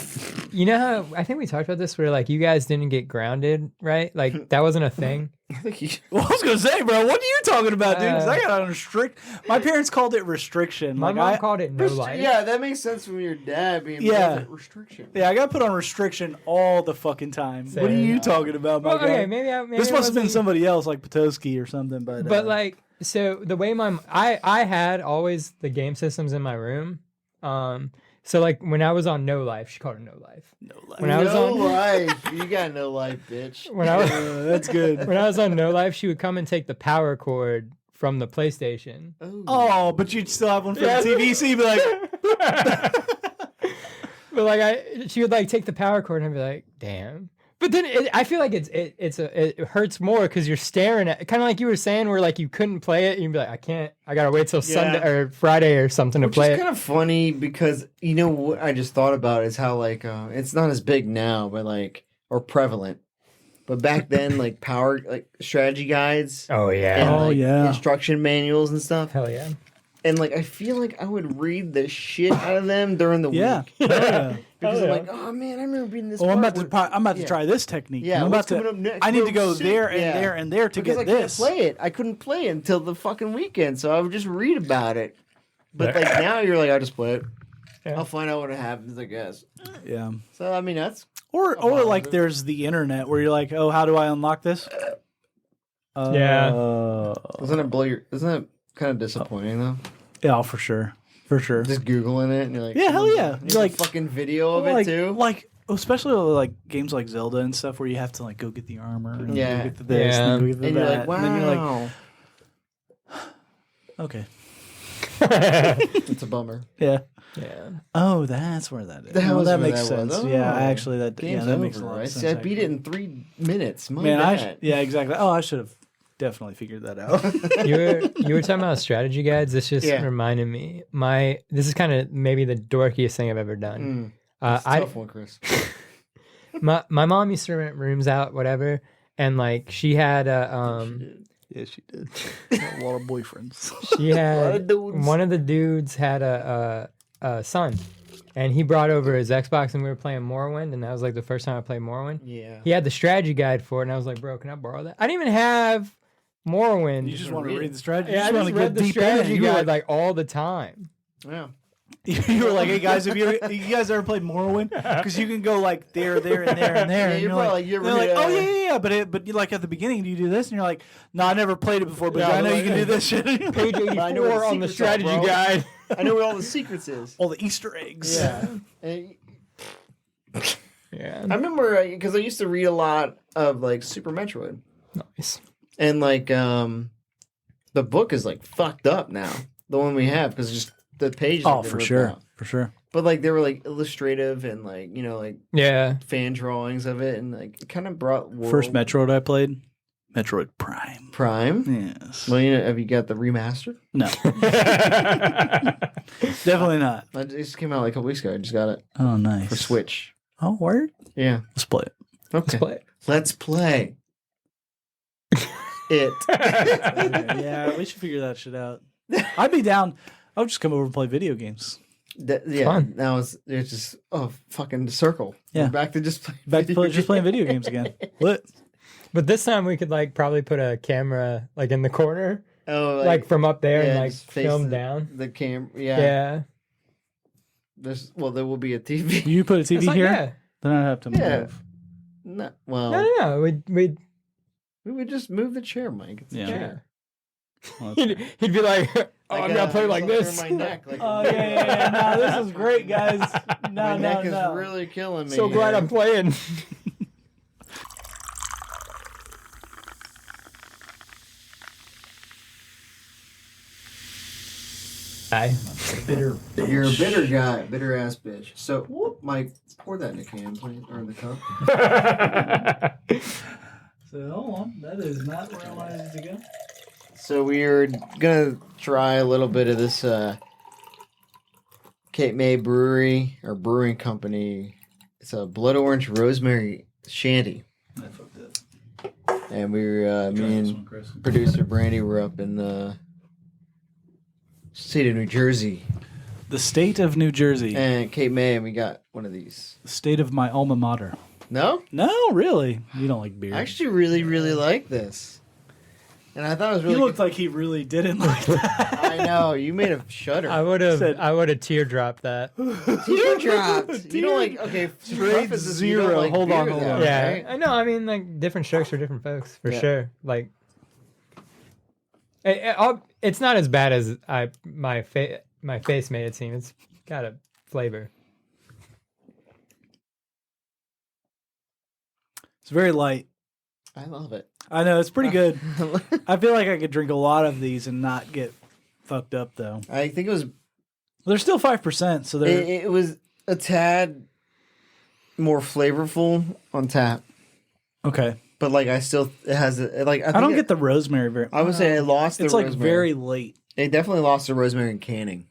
you know how I think we talked about this, where like you guys didn't get grounded, right? Like that wasn't a thing. I think you- Well, I was gonna say, bro, what are you talking about, dude? 'Cause I got on restrict. My parents called it restriction. My Like mom I, called it no life. yeah, that makes sense from your dad being Yeah. like, restriction. yeah, I got put on restriction all the fucking time. What are Same. you talking about, my Well, guy? okay, maybe This it must have been wasn't- somebody else, like Petoskey or something. But But like, so the way I had always the game systems in my room, So like when I was on No Life, she called it No Life. No life. When I was no on life. You got no life, bitch. when I was That's good. when I was on No Life, she would come and take the power cord from the PlayStation. Oh, but you'd still have one for Yeah. the TV, so you'd be like, But like she would like take the power cord and I'd be like, damn. But then I feel like it hurts more because you're staring at kind of like you were saying where like you couldn't play it and you'd be like, I gotta wait till Sunday or Friday or something to play Which is it. kind of funny because you know what I just thought about is how like it's not as big now, but like or prevalent. But back then, like power, like strategy guides Oh and yeah. Oh, like, yeah. instruction manuals and stuff. Hell yeah. And like I feel like I would read the shit out of them during the yeah. week Yeah. because Oh, I'm yeah. like, oh man, I remember reading this. Oh, I'm part about to where- I'm about to yeah. try this technique. Yeah, I'm what's about to. coming up next? I need to Bro, go shit. there and Yeah. there and there to Because get I this. couldn't play it. I couldn't play it until the fucking weekend, so I would just read about it. But like now, you're like, I'll just play it. Yeah. I'll find out what happens, I guess. Yeah. So I mean, that's Or positive. like there's the internet where you're like, oh, how do I unlock this? Yeah. doesn't it blow your? Isn't that kind of disappointing though? Yeah, for sure. For sure. Just googling it and you're like, Yeah, hell yeah. There's You're a like- fucking video of like, it too. Like, especially with, like games like Zelda and stuff where you have to like go get the armor and Yeah. go get the this and go get the And you're that. like, wow. And then you're like, okay. It's a bummer. Yeah. Yeah. Oh, that's where that is. That Oh, was that where makes that was. sense. Yeah, Oh, actually, that Game's that makes a over. lot I of see, sense. I beat it in 3 minutes. My Man, bad. yeah, exactly. Oh, I should have definitely figured that out. You were talking about strategy guides. This just Yeah. reminded me. This is kind of maybe the dorkiest thing I've ever done. It's a tough one, Chris. My mom used to rent rooms out, whatever, and like she had a Yeah, she did. A lot of boyfriends. she had dudes. one of the dudes had a son, and he brought over his Xbox, and we were playing Morrowind, and that was like the first time I played Morrowind. Yeah. He had the strategy guide for it, and I was like, bro, can I borrow that? I didn't even have Morrowind. You just want to read the strategy. yeah, I you just want to read get the deep in it. strategy You were guide like, like all the time. Yeah. you were like, hey guys, have you guys ever played Morrowind? Because you can go like there, and there, and there. Yeah, And you're you're like, probably- you ever they're like, hit, oh yeah. But you like at the beginning, do you do this? And you're like, no, I never played it before, but Yeah, I know like- you can do this shit. Page I know what 84 on the secrets are, strategy bro. guide. I know what all the secrets is. All the Easter eggs. Yeah. And Yeah, I remember because I used to read a lot of like Super Metroid, nice. and like the book is like fucked up now. The one we have because just the pages. Oh, have been for ripped sure, out. for sure. But like they were like illustrative and like like Yeah, fan drawings of it, and like it kind of brought First Metroid I played, Metroid Prime. Prime. Yes. Well, have you got the remaster? No, definitely not. It just came out like a couple weeks ago. I just got it Oh, nice. for Switch. Oh, word. Yeah. Let's play it. Okay. play. Let's play. It. Yeah, we should figure that shit out. I'd be down. I would just come over and play video games. Yeah. Fun. Now it's just fucking circle. Yeah. We're back to just play Back to just playing video games again. Lit. But this time we could like probably put a camera like in the corner, Oh, like from up there, yeah, and like just face film down. the camera. Yeah. Yeah. There will be a TV. You put a TV It's like, here, yeah. then I have to move. Yeah. No, well, No. We'd we would just move the chair, Mike. It's a Yeah. chair. Well, that's he'd be like, oh, I'm gonna play like something this. in my neck, like Oh yeah. No, this is great, guys. No, my no, neck no. is really killing me. So glad here. I'm playing. Hi. bitter. You're a bitter guy, bitter ass bitch. So, Mike, pour that in the can, please, or in the cup. So hold on, that is not where I wanted it to go. So we are gonna try a little bit of this Cape May Brewery or Brewing Company. It's a blood orange rosemary shandy, I fucked up. and we were me and producer Brandy were up in the state of New Jersey The state of New Jersey. and Cape May, and we got one of these. The state of my alma mater. No, No, really. You don't like beer. I actually really like this, and I thought it was he really. looked like he really didn't like that. I know you made a shudder. I would Said- have teardropped that. Teardropped. You don't like okay. Straight preface this, you don't zero. like Hold on, beer hold then, on. Yeah, right? I know. I mean, like different strokes for different folks, for Yeah. sure. Like, it's not as bad as my face made it seem. It's got a flavor. It's very light. I love it. I know it's pretty good. I feel like I could drink a lot of these and not get fucked up though. I think it was. They're still 5%, so they're It was a tad more flavorful on tap, okay. but like it has like I don't get the rosemary very. I would say it lost. It's the like rosemary. very late. It definitely lost the rosemary in canning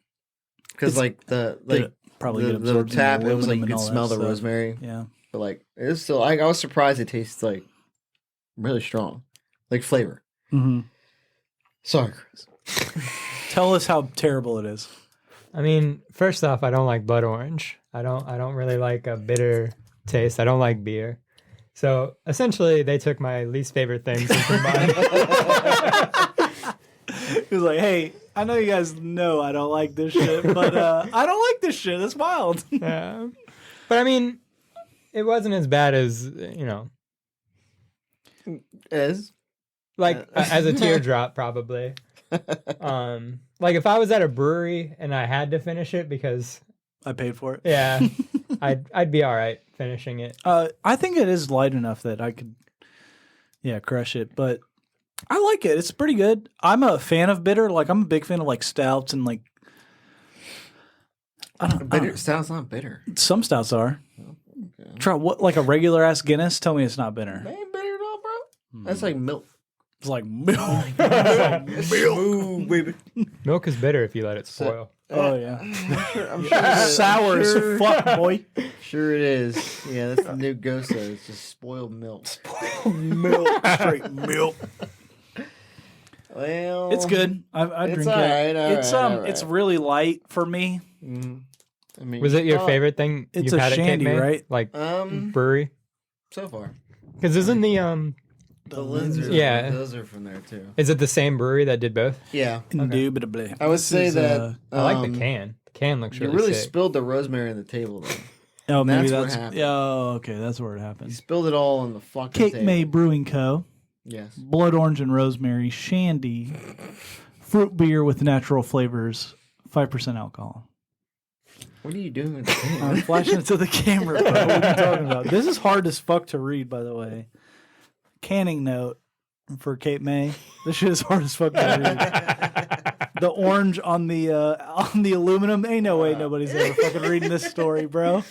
because like the Probably get the absorbed in tap. It was like aluminum you and could all smell that the stuff. rosemary, Yeah. but like it is still. I was surprised it tastes like really strong, like flavor. Mm-hmm. Sorry, Chris. Tell us how terrible it is. I mean, first off, I don't like blood orange. I don't really like a bitter taste. I don't like beer. So essentially, they took my least favorite things and combined. He was like, "Hey, I know you guys know I don't like this shit, but I don't like this shit. It's wild." Yeah. But I mean, it wasn't as bad as As as a teardrop probably. Like if I was at a brewery and I had to finish it because I paid for it. yeah, I'd be all right finishing it. I think it is light enough that I could, crush it. But I like it. It's pretty good. I'm a fan of bitter. Like I'm a big fan of like stouts and like. I don't stout's not bitter. Some stouts are. Okay. Try what like a regular ass Guinness. Tell me it's not bitter. They ain't bitter at all, bro. That's like milk. It's like milk. Smooth, baby. Milk is bitter if you let it spoil. Oh yeah. I'm sure it is. Sour as fuck, boy. Sure it is. Yeah, that's the new Gosa. It's just spoiled milk. Milk, straight milk. Well, It's good. I It's drink all it. right, It's all right. it's really light for me. I mean, Was it your favorite thing It's you've a had at Cape shandy, May? right? Like So brewery? far. Because isn't the The lenses, Yeah. those are from there too. is it the same brewery that did both? Yeah, Indubitably. I would This say is, that. I like the can. The can looks You really, really sick. spilled the rosemary on the table, though. Oh, maybe That's what that's happened. yeah. Oh, okay, that's where it You happened. spilled it all on the fucking Cape table. May Brewing Co. Yes. Blood orange and rosemary shandy, fruit beer with natural flavors, 5% alcohol. What are you doing with the I'm can? flashing it to the camera. Bro. What are you talking about? This is hard as fuck to read, by the way. Canning note for Cape May. This shit is hard as fuck to read. The orange on the aluminum. Ain't no way nobody's ever fucking reading this story, bro.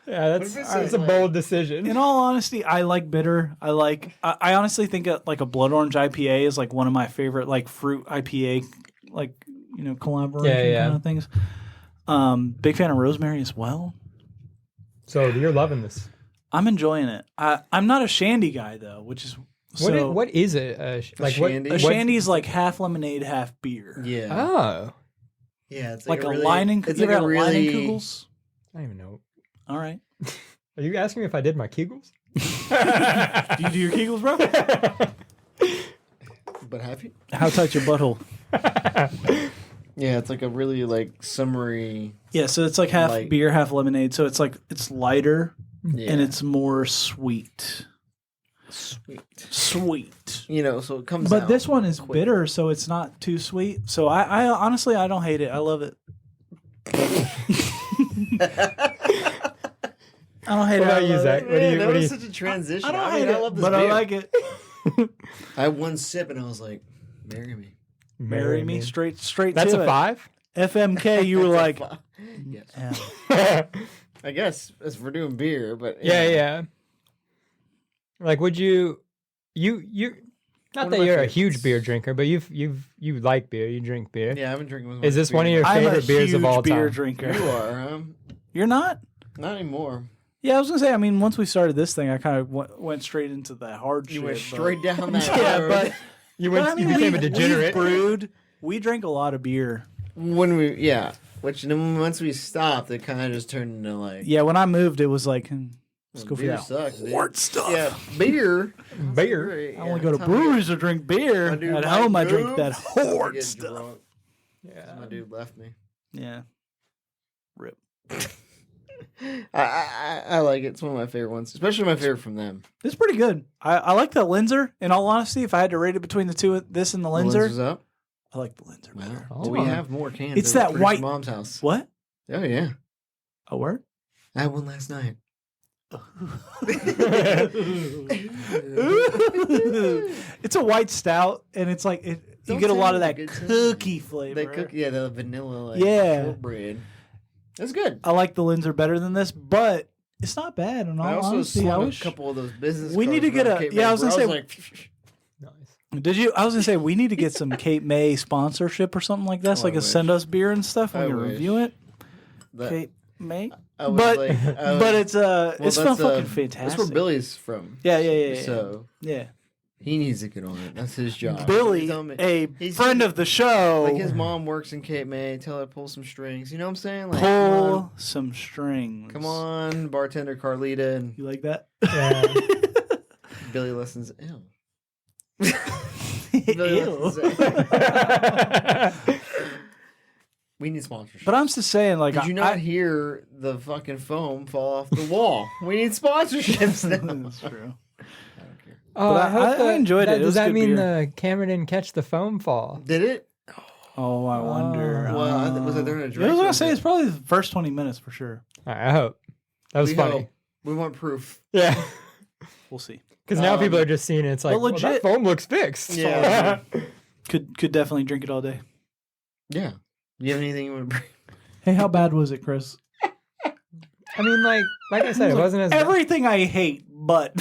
Yeah, that's a bold decision. In all honesty, I like bitter. I honestly think like a blood orange IPA is like one of my favorite like fruit IPA collaboration kind of things. Big fan of rosemary as well. So you're loving this. I'm enjoying it. I'm not a shandy guy though, which is What is it? shandy? a shandy is like half lemonade, half beer. Yeah. Oh, Yeah, it's Like a really, lining. It's You like ever a had lining really. kugels? I don't even know. All right. Are you asking me if I did my Kegels? Do you do your kegels, bro? But have you? How tight's your butthole? Yeah, it's like a really like summery. Yeah, so it's like half Light. beer, half lemonade. So it's like it's lighter Yeah. and it's more sweet. Sweet. You know, so it comes. But out this one is quick. bitter, so it's not too sweet. So I honestly I don't hate it. I love it. I don't hate What it. I about you, love Zach? it. What do you? that What do was you? such a transition. I don't mean, hate I love it, this but I beer. like it. I had one sip and I was like, "Marry me." Marry me straight That's to a it. 5. FMK, you were like, Yes. yeah. I guess as we're doing beer, but Yeah. Like, would you? Not One of that my you're a favorites. huge beer drinker, but you like beer. You drink beer. Yeah, I've been drinking with. Is this one of your I'm a favorite beers of huge all beer time? drinker. You are, huh? You're not? Not anymore. Yeah, I was gonna say. I mean, once we started this thing, I kind of went straight into that hard shit. You went but- straight down that Yeah, road. but You but I mean, became a we've degenerate. brewed. We drank a lot of beer. when which then once we stopped, it kind of just turned into like. Yeah, when I moved, it was like, let's go for beer that sucks, dude. hard stuff. Yeah, beer. Beer. Great. I only go to breweries to drink beer. My dude At Mike home, I drink moved, that I hard get stuff. drunk. Yeah. My dude left me. Yeah. Rip. I like it. It's one of my favorite ones, especially my favorite from them. It's pretty good. I like the Linzer. In all honesty, if I had to rate it between the two, this and the The Linzer, Linzer's up. I like the Linzer better. Well, we have more cans. It's over at that Producer white- mom's house. What? Oh yeah, A word? I had one last night. It's a white stout, and it's like you Don't get a say lot of it's a that good time. cookie flavor. That cookie, yeah, the vanilla, shortbread. That's good. I like the Linzer better than this, but it's not bad. In all I also honesty, I slung wish a couple of those business. we need to cards get around a- Cape yeah, May, I was bro. gonna say- like, Nice. Did you? I was gonna say we need to get some Cape May sponsorship or something like this, Oh, I like a wish. send us beer and stuff. I We can wish. review it. that, Cape May, I was but like, but it's well, it's that's, fucking fantastic. That's where Billy's from. Yeah. So Yeah, he needs to get on it. That's his job. Billy, He's telling me- a he's- friend of the show, Like his mom works in Cape May. Tell her to pull some strings. You know what I'm saying? Like, come pull on, some strings. come on, bartender Carlita and You like that? Yeah. Billy listens. Ew. Ew. We need sponsorship. But I'm just saying, like, Did you not hear the fucking foam fall off the wall? We need sponsorships now. That's true. I don't care. Oh, But I, hope I that- enjoyed it. It Does was that good mean beer. the camera didn't catch the foam fall? Did it? Oh, I wonder. Well, was I there in a I drink? was or gonna was say it- it's probably the first 20 minutes for sure. All right, I hope. That was We funny. hope. We want proof. Yeah. We'll see. Because now Um, people are just seeing it. It's like, but well, legit- that foam looks fixed. Yeah. Could definitely drink it all day. Yeah. You have anything you want to bring? Hey, how bad was it, Chris? I mean, like I said, it wasn't as bad. Everything I hate, but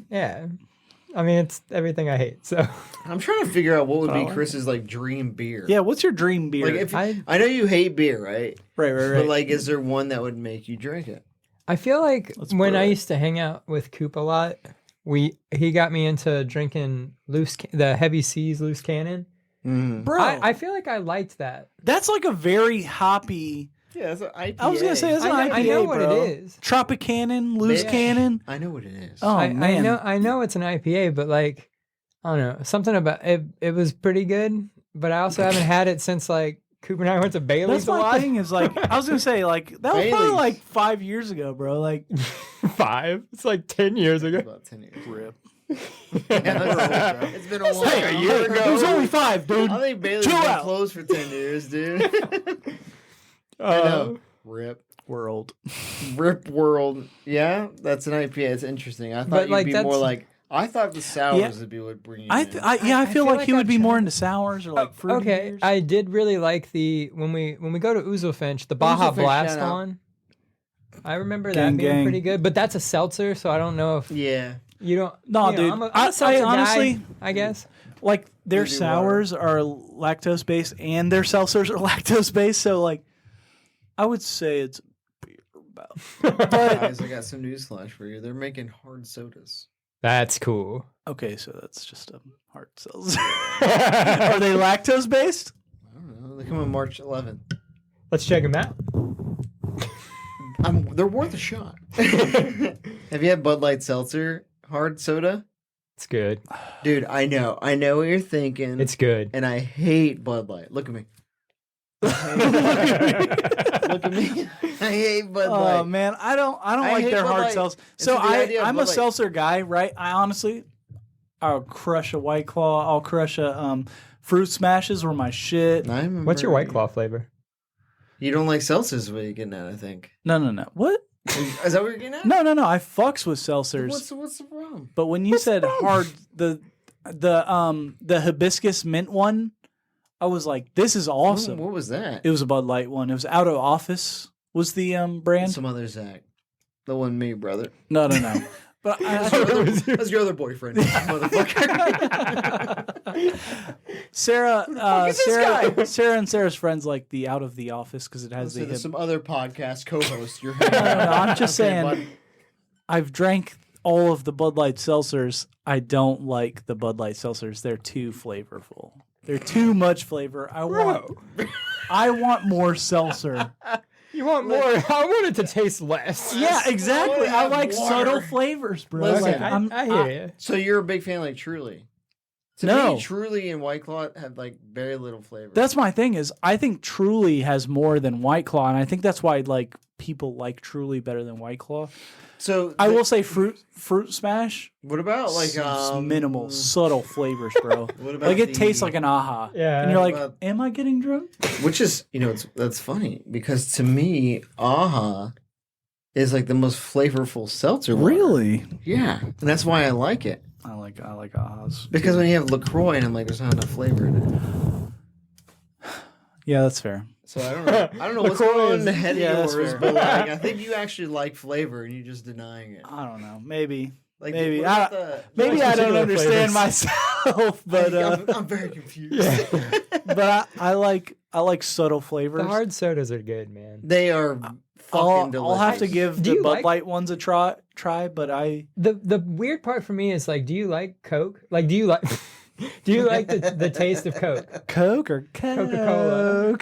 Yeah. I mean, it's everything I hate. So I'm trying to figure out what would But I be like Chris's like dream beer. yeah. What's your dream beer? Like if I I know you hate beer, right? right. But like, is there one that would make you drink it? I feel like Let's when brew I it. used to hang out with Coop a lot, he got me into drinking the Heavy Seas loose cannon. Mm. Bro, I feel like I liked that. that's like a very hoppy. Yeah, that's an IPA. I was gonna say that's an I IPA, know what bro. it is. Tropicannon, loose Yeah. cannon. I know what it is. Oh I man, know it's an IPA, but like I don't know, something about it. It was pretty good, but I also haven't had it since like Coop and I went to Bailey's that's a my lot. thing. Is like I was gonna say like that was probably Bailey's. like 5 years ago, bro. Like 5. It's like 10 years ago. About 10 years. rip. Yeah, it's been a while. like a year ago. It was only 5, dude. I think Bailey's Chill been out. closed for 10 years, dude. I Uh, know. Rip. World. Rip World. Yeah, that's an IPA. It's interesting. I thought But, you'd like, be that's- more like. I thought the sours Yeah. would be what bring you I in. feel I like feel he like would be I've more tried- into sours or like fruity okay, beers. I did really like the when we go to Ouzelfinch, the Baja Ouzelfinch, Blast shout out. one. I remember Gang, that being gang. pretty good, but that's a seltzer, so I don't know if Yeah. you don't. No, you know, dude. I'm a I seltzer honestly- guy, I guess. like their Easy sours are lactose based and their seltzers are lactose based, so like I would say it's beer about. But Guys, I got some news flash for you. They're making hard sodas. That's cool. okay, so that's just a hard seltzer. Are they lactose based? I don't know. They come on March 11th. Let's check them out. They're worth a shot. Have you had Bud Light Seltzer hard soda? It's good. Dude, I know what you're thinking. It's good. And I hate Bud Light. Look at me. Look at me. I hate Bud Light. Oh man, I don't I like hate their Bud hard Light. seltzer. And So so the idea of I'm Bud a Light- seltzer guy, right? I'll crush a White Claw. I'll crush a Fruit Smashes were my shit. I remember- What's your White Claw flavor? You don't like seltzers is what you're getting at, I think. No. What? Is that what you're getting at? No. I fucks with seltzers. What's the problem? But when you said hard, the hibiscus mint one, I was like, this is awesome. What was that? It was a Bud Light one. It was Out of Office was the brand. Some other Zach. The one me, brother. No. But That's your other boyfriend, motherfucker. Sarah, is this guy? Sarah and Sarah's friends like the Out of the Office because it has So the. there's some other podcast co-hosts. You're No, I'm just Okay, saying. bud. I've drank all of the Bud Light seltzers. I don't like the Bud Light seltzers. They're too flavorful. They're too much flavor. I want more seltzer. You want more? I want it to taste less. Yeah, exactly. I have like water. subtle flavors, bro. Listen, Like, I hear you. So you're a big fan like Truly. To No. me, Truly and White Claw have like very little flavor. That's my thing. Is I think Truly has more than White Claw, and I think that's why like people like Truly better than White Claw. So I will say Fruit Smash. What about like Just minimal, subtle flavors, bro. What about Like it tastes like an AHA. Yeah. And you're like, What about- am I getting drunk? Which is, that's funny because to me, AHA is like the most flavorful seltzer water. Really? Yeah, and that's why I like it. I like AHAs. Because when you have LaCroix and I'm like, there's not enough flavor in it. Yeah, that's fair. So I don't know. I don't know what's LaCroix going on in is- the head yeah, of that's yours, fair. but like, I think you actually like flavor and you're just denying it. I don't know. Maybe. Like, Maybe. what about the- Maybe like I don't particular understand flavors. myself, but I'm very confused. Yeah. but I like subtle flavors. The hard sodas are good, man. They are fucking delicious. I'll have to give Do the you Bud like- Light ones a try, but The weird part for me is like, do you like Coke? Like, do you like the taste of Coke? Coke or Coca-Cola.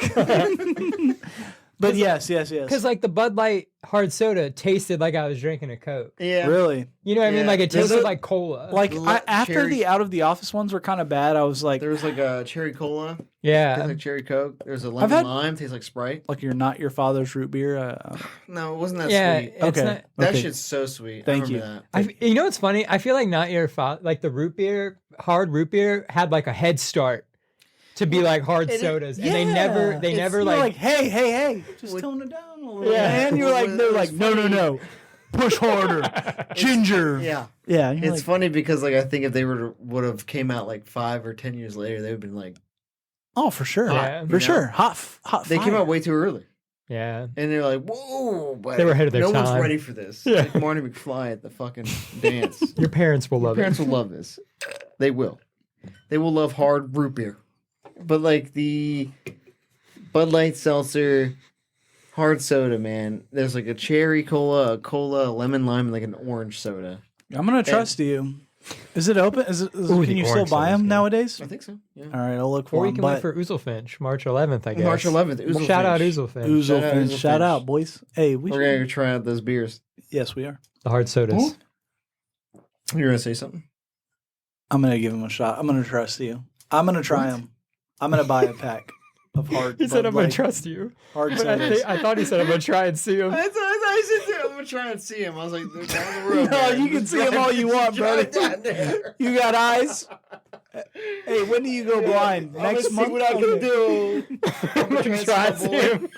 But yes. Because like the Bud Light hard soda tasted like I was drinking a Coke. Yeah. Really? You know what I mean? Yeah. Like it There's tasted a- like cola. Like after cherry- the out of the office ones were kind of bad, I was like, There was like a cherry cola, tastes yeah. like cherry Coke. There's a I've lemon had- lime, tastes like Sprite. like you're not your father's root beer. No, it wasn't that Yeah. sweet. It's Okay. not, That Okay. shit's so sweet. Thank I you. remember that. you know what's funny? I feel like not your like the root beer, hard root beer had like a head start to be like hard sodas, and they never You're like hey, just What- tone it down a little. Yeah. And you're like, Well, they're it like, was no, funny. push harder, ginger. Yeah. Yeah, and you're It's like, funny because like I think if they would have came out like 5 or 10 years later, they would have been like oh, for sure, Yeah. for sure, hot. they came fire. out way too early. yeah. And they're like, whoa, but They were ahead of their no one's time. ready for this. Yeah. Like Marty McFly at the fucking dance. Your parents will love Parents it. will love this. They will. They will love hard root beer. But like the Bud Light seltzer, hard soda, man. There's like a cherry cola, a cola, a lemon lime, and like an orange soda. I'm gonna trust you. Is it open? Ooh, Can the you still orange buy soda's them good. nowadays? I think so. Yeah. All right, I'll look Or for you them. can wait for Ouzelfinch, March 11th, I guess. March 11th. Well, shout out Ouzelfinch. Shout out Ouzelfinch. Shout out, boys. Hey, we We're should. gonna try out those beers. Yes, we are. The hard sodas. You're gonna say something? I'm gonna give them a shot. I'm gonna trust you. I'm gonna try them. I'm gonna buy a pack of hard. He said, Bud "I'm gonna Light trust you." hard But sodas. I thought he said, "I'm gonna try and see him." I thought I said too. I'm gonna try and see him. I was like, they're down the road. No, man. you can Just see 'em drive- all you want, drive brother. down there. You got eyes. Hey, when do you go blind? I'm gonna Next see month. what I can Okay. do. I'm gonna try and see him.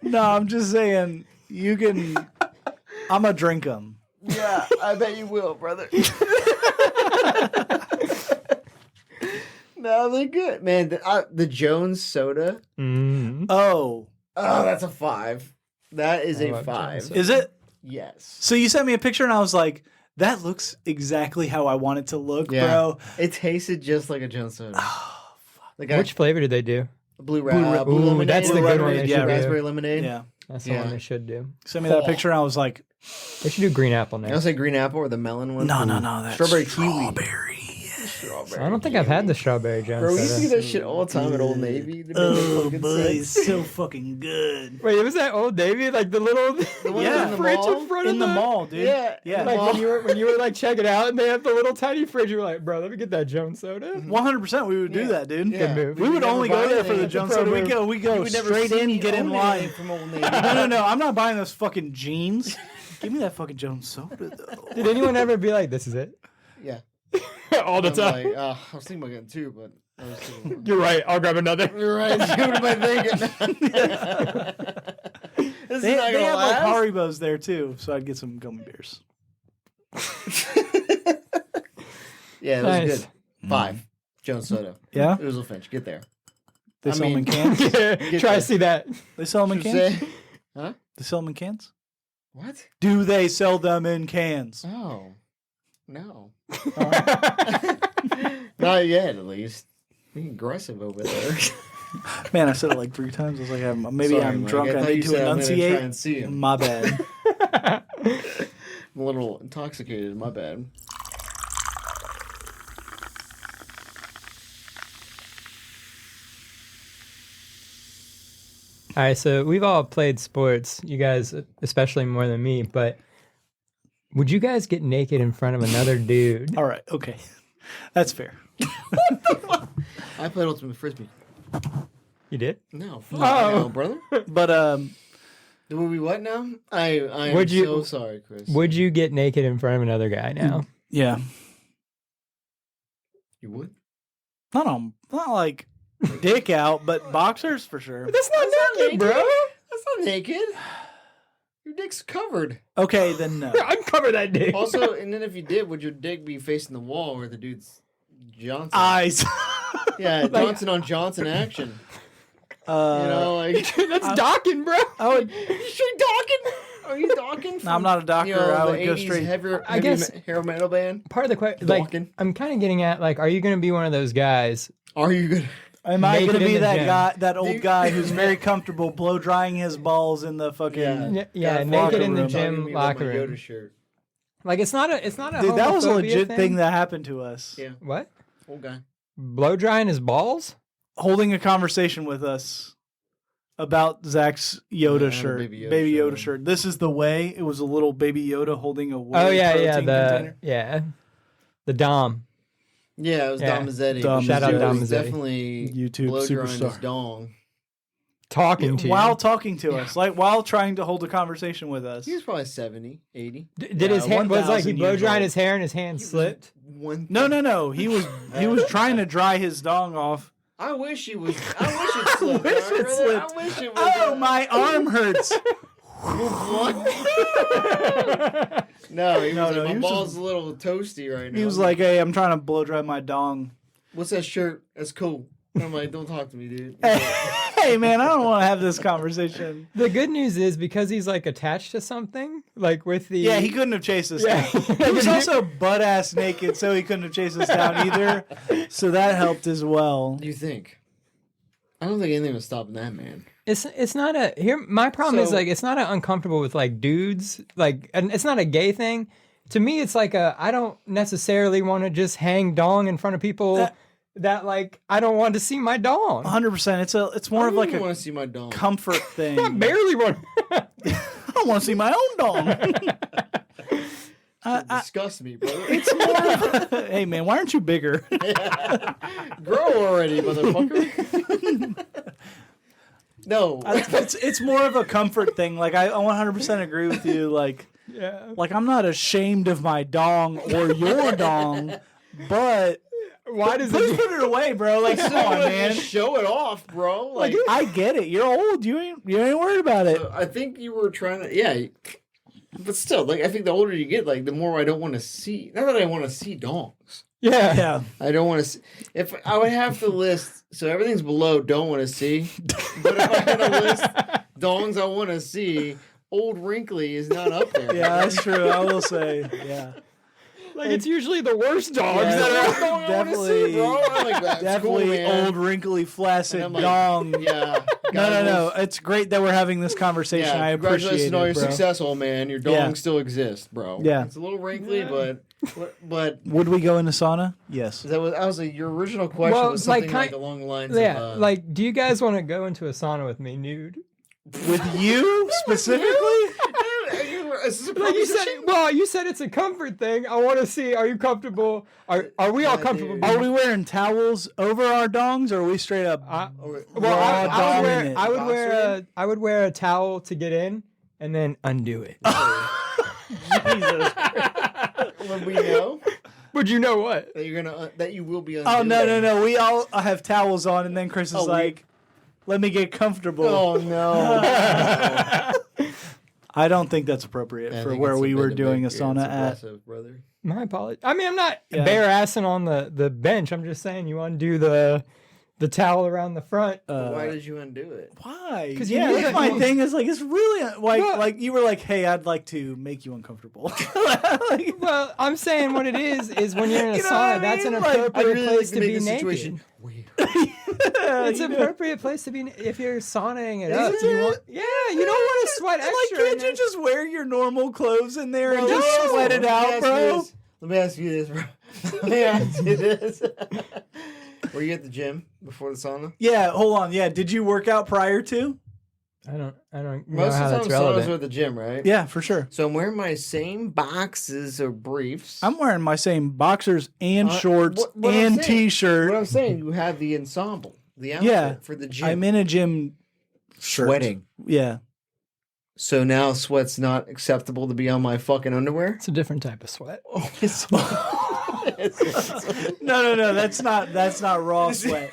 No, I'm just saying you can. I'm gonna drink them. Yeah, I bet you will, brother. No, they're good, man. The Jones soda. Mm. Oh, Oh, that's a 5. That is I a love 5. Jones is it? Yes. So you sent me a picture and I was like, that looks exactly how I want it to look, Yeah. bro. It tasted just like a Jones soda. Like Which flavor did they do? blue Blue lemonade. that's the good one they should do. Raspberry lemonade. Yeah. That's the Yeah. one they should do. Sent me that picture and I was like, They should do green apple I next. don't say green apple or the melon one. no, that's Strawberry kiwi. strawberry. Strawberry. I don't think I've had the strawberry Jones Bro, we soda. see that shit all the time at Old Navy. It Oh, makes fucking boy, sense. it's so fucking good. Wait, was that Old Navy? Like the little The one Yeah. in the fridge mall? in front In of the mall, dude. Yeah. Yeah. Like when you were like checking out and they have the little tiny fridge, you were like, bro, let me get that Jones soda. 100% we would do Yeah. that, dude. Yeah. Good move. We would never only buy go there for anything the at Jones Pro soda. We move. go, You would never straight see in, me get in own line. it from Old Navy. No. I'm not buying those fucking jeans. Give me that fucking Jones soda, though. Did anyone ever be like, this is it? Yeah. All the I'm time. like, I was thinking about getting 2, but I was thinking, You're right. I'll grab another. you're right. What am I thinking? This They is not have gonna like last. Haribos there, too, so I'd get some gummy bears. Yeah, it was Nice. good. 5. Jones soda. Yeah? Ouzelfinch. Get there. They I sell them in mean- cans? Yeah, Get try there. to see that. They sell them in Should cans? say- Huh? They sell them in cans? What? Do they sell them in cans? Oh. No. Not yet, at least. Being aggressive over there. Man, I said it like 3 times. I was like, maybe Sorry, I'm Mike. drunk. I thought need you to said I'm gonna try enunciate. and see him. My bad. I'm a little intoxicated. My bad. All right, so we've all played sports, you guys, especially more than me, but would you guys get naked in front of another dude? All right, okay. That's fair. I played Ultimate Frisbee. You did? No. Oh. No, brother. But Do we what now? I am Would you- so sorry, Chris. Would you get naked in front of another guy now? Yeah. You would? Not like dick out, but boxers for sure. That's not naked, bro. That's not naked. Your dick's covered. Okay, then no. Uncover that dick. Also, and then if you did, would your dick be facing the wall where the dude's Johnson? Eyes. Yeah, Johnson on Johnson action. You Uh, know, like That's docking, bro. I would. you straight docking? Are you docking? No, I'm not a doctor. You know, I the would go 80s straight. Heavy guess- hair metal band. Part of the question, like, Docking. I'm kind of getting at, like, are you going to be one of those guys? Are you good? Am I Naked going to in be the that gym. guy, that old Dude. guy who's very comfortable blow drying his balls in the fucking? Yeah, Got a naked locker in the room. gym locker My Yoda room. shirt. Like, it's not a Dude, that was a homophobia legit thing that happened to us. Yeah, What? old guy. Blow drying his balls? Holding a conversation with us about Zach's Yeah, I Yoda had a shirt, Baby Yoda baby shirt Yoda on. shirt. This is the way. It was a little baby Yoda holding a whey Oh yeah, protein container. the Dom. Yeah, it was Yeah. Dom Mazzetti. Dom Shout out He Dom was Mazzetti. Definitely YouTube blow drying his superstar. dong. Talking to While you. talking to us, like while trying to hold a conversation with us. He was probably 70, 80. Did his hand was like he 1,000 blow years drying old. his hair and his hand slipped? No. He was trying to dry his dong off. I wish he was. I wish it slipped. wish it brother. slipped. I wish it was. Oh, my arm hurts. No, he was No, like, no, my he was ball's just- a little toasty right now. He was like, "Hey, I'm trying to blow dry my dong." "What's that shirt? That's cool." I'm like, "Don't talk to me, dude." Hey, man, I don't want to have this conversation. The good news is because he's like attached to something, like with the Yeah, he couldn't have chased us Yeah. down. He was also butt ass naked, so he couldn't have chased us down either. So that helped as well. Do you think? I don't think anything was stopping that man. It's not a here. My problem is So- like it's not a uncomfortable with like dudes like, and it's not a gay thing. To me, it's like I don't necessarily want to just hang dong in front of people that like I don't want to see my dong. 100%. It's more I of don't like even a want to see my dong. comfort thing. I barely want. I don't want to see my own dong. It disgusts me, brother. It's more. Hey, man, why aren't you bigger? Grow already, motherfucker. No. It's more of a comfort thing. Like I 100% agree with you. Like I'm not ashamed of my dong or your dong, but Why does please it? put it away, bro. Like come on, man. Just show it off, bro. Like, I get it. You're old. You ain't worried about it. I think you were trying to, yeah. But still, like, I think the older you get, like, the more I don't want to see. Not that I want to see dongs. Yeah. Yeah. I don't want to see. If I would have to list, so everything's below, don't want to see. But if I had to list dongs I want to see, old wrinkly is not up there. Yeah, that's true. I will say. Yeah. Like it's usually the worst dogs Yeah, that That's are. the dong I wanna see, definitely- bro. I'm like, that's Definitely cool, man. old, wrinkly, flaccid And I'm like, dong. Yeah. No. It's great that we're having this conversation. Yeah, I appreciate congratulations on all it, your bro. success, old man. Your dong Yeah. still exists, bro. Yeah. It's a little wrinkly, but Would we go into sauna? Yes. that was, I was like, your original question Well, was like, something kind- like along the lines Yeah, of like, do you guys want to go into a sauna with me nude? With you specifically? is this a Like you said, proposition? well, you said it's a comfort thing. I want to see. Are you comfortable? Are we all Yeah, comfortable? dude. Are we wearing towels over our dongs, or are we straight up? Or- Well, raw I would wear. dominant? I would wear. Boxer? I would wear a towel to get in, and then undo it. Jesus. When we know Would you know what? that you're gonna that you will be. Oh undoing. no! We all have towels on, and then Chris is Oh, we- like, "Let me get comfortable." Oh no! I don't think that's appropriate I for think where it's we were bit doing a it's sauna at. aggressive, brother. My apologies. I mean, I'm not Yeah. bare assing on the bench. I'm just saying you undo the towel around the front. Why did you undo it? Why? 'Cause you Yeah, knew that's that my you- thing. Is like it's really Well- like you were like, "Hey, I'd like to make you uncomfortable." Like, Well, I'm saying what it is when you're in a You know sauna, what I that's an mean? Like, I'd appropriate I'd really place like to make be the naked. situation weird. It's an appropriate place to be if you're saunaing it up. You want, yeah, you don't want to sweat like, extra. can't in you there. just wear your normal clothes in there and Bro, just no. sweat it out, bro? Let me ask you this, bro. Let me ask you this. Were you at the gym before the sauna? Yeah, hold on. Yeah, did you work out prior to? I don't know Most how of the that's time, saunas relevant. are at the gym, right? Yeah, for sure. So I'm wearing my same boxes or briefs. I'm wearing my same boxers and shorts what I'm and saying- t-shirt. What I'm saying, you have the ensemble, the outfit Yeah, for the gym. I'm in a gym shirt. sweating. Yeah. So now sweat's not acceptable to be on my fucking underwear? It's a different type of sweat. Oh, it's No. That's not raw sweat.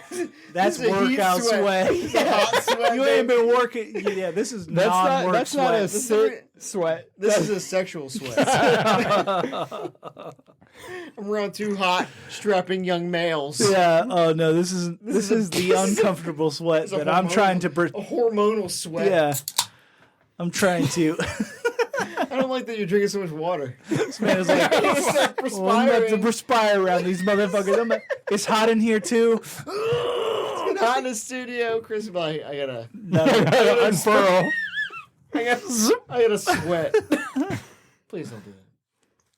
That's This is a heat workout sweat. This is a hot sweat, You ain't been working. Yeah, this is non-work That's sweat. not a sit sweat. This is a sexual sweat. I'm around two hot, strapping young males. Yeah. Oh no. This is the uncomfortable sweat that I'm trying to. A hormonal sweat. Yeah. I'm trying to. I don't like that you're drinking so much water. This man is like, I'm about to perspire around these motherfuckers. It's hot in here too. It's been hot in the studio. Chris is like, I gotta unfurl. I gotta sweat. Please don't do that.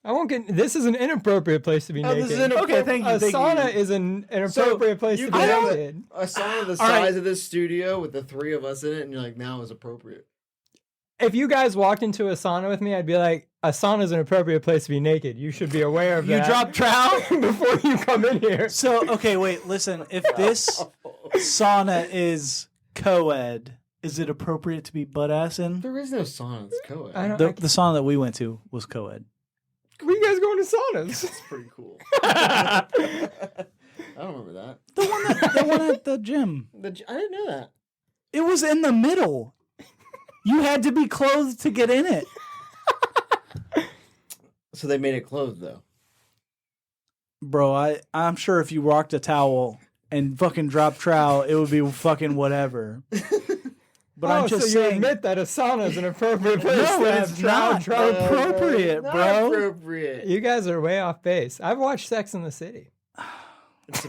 I won't get. This is an inappropriate place to be naked. This is inappropriate. Okay, thank you. A sauna is an inappropriate place to be naked. A sauna the size of this studio with the three of us in it, and you're like, now is appropriate. If you guys walked into a sauna with me, I'd be like, a sauna is an appropriate place to be naked. You should be aware of that. You drop trowel before you come in here. So okay, wait, listen. If this sauna is co-ed, is it appropriate to be butt ass in? There is no sauna. It's co-ed. The sauna that we went to was co-ed. We guys going to saunas? That's pretty cool. I don't remember that. The one at the gym. I didn't know that. It was in the middle. You had to be clothed to get in it. So they made it closed, though. Bro, I'm sure if you rocked a towel and fucking dropped trowel, it would be fucking whatever. But I'm just so you saying. admit that a sauna is an appropriate place No, to it's have not appropriate, Not bro. appropriate. You guys are way off base. I've watched Sex in the City.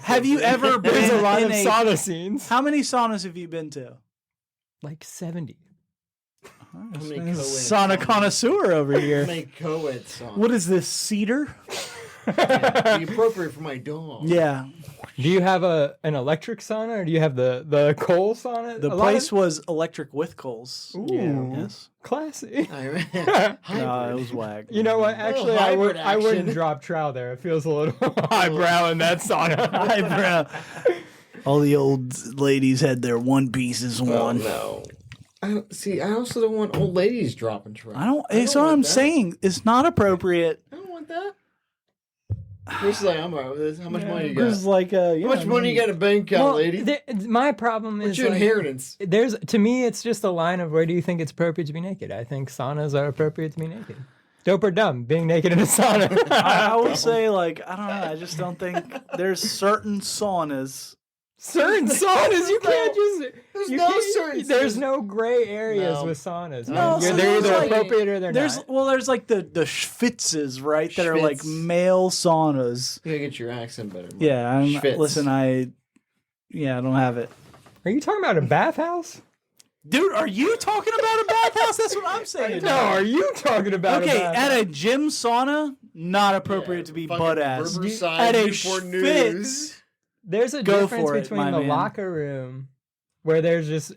Have you ever been There's a lot in of sauna scenes. How many saunas have you been to? Like 70. How many co-ed Sauna saunas? connoisseur over How here. many co-ed saunas? What is this, cedar? Be appropriate for my dog. Yeah. Do you have an electric sauna or do you have the coal sauna? The place was electric with coals. Ooh, Yes. classy. No, it was whack. You know what? Actually, I hybrid wouldn't action. drop trowel there. It feels a little highbrow in that sauna. Highbrow. All the old ladies had their one pieces Oh, on. no. I also don't want old ladies dropping trout. That's what want I'm that. saying. It's not appropriate. I don't want that. Chris is like, I'm alright with this. How much money you got? It's like, How much money you got in a bank account, lady? My problem What's is your like, inheritance? to me, it's just a line of where do you think it's appropriate to be naked? I think saunas are appropriate to be naked. Dope or dumb, being naked in a sauna. I would say, like, I don't know. I just don't think there's certain saunas. Certain saunas, you can't just. There's you no can't- certain There's saunas. no gray areas No. with saunas. No, They're so there's either like- appropriate or they're There's not. like the Schwitzes, right? That are like Schwitz. male saunas. You gotta get your accent better. Man. Yeah, Schwitz. I don't have it. Are you talking about a bathhouse? Dude, are you talking about a bathhouse? That's what I'm saying. No, are you talking about Okay, a at a gym sauna, not appropriate to be fucking butt ass. Riverside At a Newport Schwitz, News. There's a Go difference for it, between my the man. locker room where there's just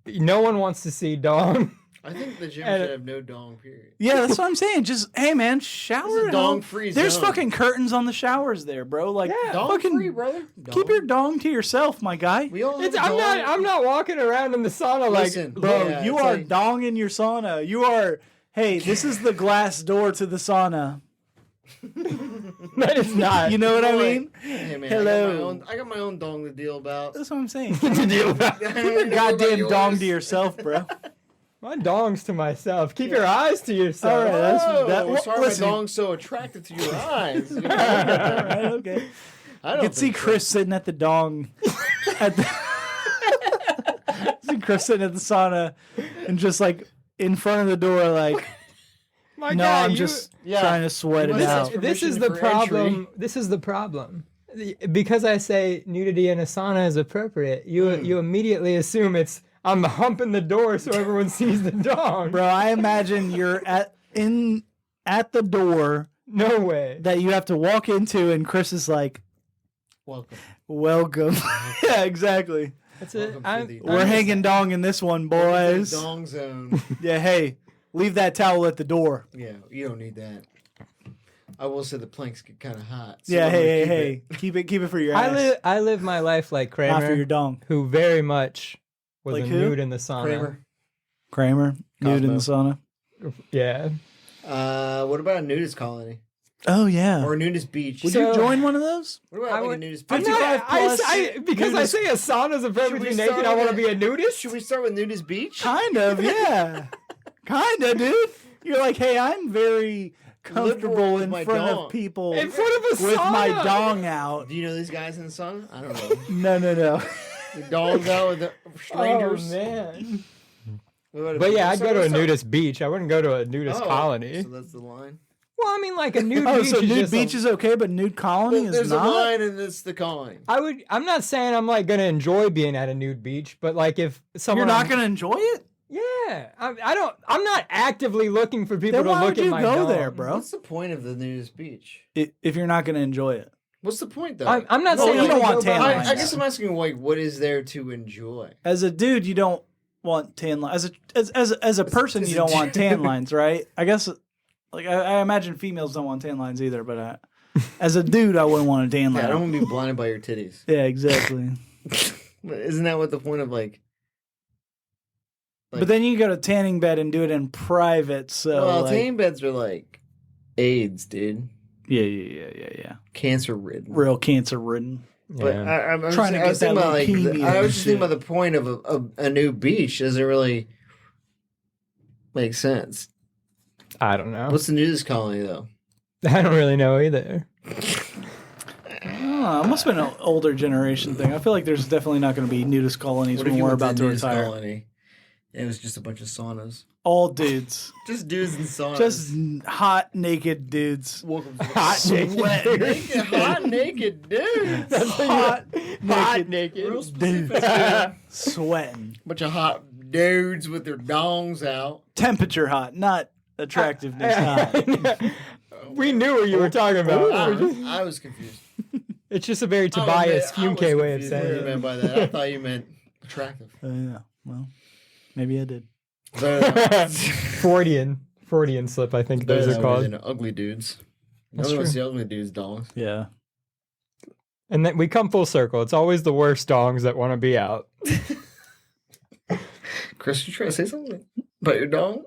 no one wants to see dong. I think the gym And- should have no dong, period. Yeah, that's what I'm saying. Just hey, man, This shower. is a at home. dong-free There's zone. fucking curtains on the showers there, bro. Like, Yeah. Dong fucking free, brother. keep your dong to yourself, my guy. We all have a I'm dong. not. I'm not walking around in the sauna like, Listen, Bro, yeah, you it's are like- dong in your sauna. You are. Hey, this is the glass door to the sauna. that is not. You know what I Boy. mean? Hey, man, Hello. I got my own dong to deal about. That's what I'm saying. to deal with. I don't know about Goddamn yours. dong to yourself, bro. My dong's to myself. Keep your eyes to yourself. All right, that's Oh, that. Well, sorry listen, my dong's so attracted to your eyes. all right, okay. I You don't can see think so. Chris sitting at the dong. At the see Chris sitting at the sauna and just like in front of the door, like, My no, guy, I'm you- just Yeah. trying to sweat it This out. is- This is permission the for entry. problem. This is the problem. Because I say nudity in a sauna is appropriate, you immediately assume it's I'm humping the door so everyone sees the dong. Bro, I imagine you're at the door No way. that you have to walk into, and Chris is like, Welcome. "Welcome." Yeah, exactly. That's it. Welcome to the- We're hanging dong in this one, boys. Dong zone. Yeah, hey, leave that towel at the door. Yeah, you don't need that. I will say the planks get kind of hot. so Yeah, I'm gonna hey, keep hey, keep it for your ass. I live my life like Not for your Kramer, dong. who very much was Like a who? nude in the it. sauna. Kramer. Kramer. Nude in the Cosmo. sauna. Yeah. What about a nudist colony Oh yeah. or a nudist beach? Would So- you join one of those? What about I like would- a nudist I'm beach? not, 55 plus because nudist- I say a sauna's a Should perfectly we naked, start I want to with be a nudist? Should we start with nudist beach? Kind of, yeah. Kind of, dude. You're like, hey, I'm very Liberal comfortable with in my front dong. of people In front of a with my sauna. dong out. Do you know these guys in the sauna? I don't know. No. The dongs out with the strangers. Oh, man. What about a But yeah, beach? I'd go to a What's up? nudist beach. I wouldn't go to a nudist Oh, colony. So that's the line. Well, I mean, like a nude Oh, beach so is nude just beach is okay, but nude colony Well, is there's not? a line and it's the colony. I'm not saying I'm like gonna enjoy being at a nude beach, but like if someone You're not going to enjoy it? yeah, I'm not actively looking for people Then to why look would at you my go dong. there, bro? What's the point of the nudist beach? If you're not going to enjoy it. What's the point though? I'm not No, saying you I'm don't gonna want go tan by lines. I guess I'm asking like, what is there to enjoy? As a dude, you don't want tan lines. As a person, as you a don't want dude. tan lines, right? I guess, like I imagine females don't want tan lines either. But as a dude, I wouldn't want a tan line. Yeah, I don't want to be blinded by your titties. Yeah, exactly. But isn't that what the point of like? But then you go to tanning bed and do it in private. So Well, like, tanning beds are like AIDS, dude. yeah. Cancer ridden. Real cancer ridden. But Yeah. I'm Trying to I was get thinking that about like leukemia I and was just thinking shit. about the point of a new beach. Doesn't really make sense. I don't know. What's the nudist colony though? I don't really know either. Oh, it must have been an older generation thing. I feel like there's definitely not going to be nudist colonies What if when you we're went about to to a nudist retire. colony? And it was just a bunch of saunas. All dudes. Just dudes in saunas. Just hot, naked dudes. welcome to the Hot naked naked, hot naked dudes. Hot, naked. Real dudes. specific. Sweating. Bunch of hot dudes with their dongs out. Temperature hot, not attractiveness hot. We knew what you were talking about. I was confused. It's just a very Tobias I was Fumke way of confused saying what you it. meant by that. I thought you meant attractive. Yeah, well, maybe I did. Freudian slip, I think those are called. Ugly dudes. That's Nobody wants true. to see ugly dudes' dongs. Yeah. And then we come full circle. It's always the worst dongs that want to be out. Chris, you trying to say something about your dong?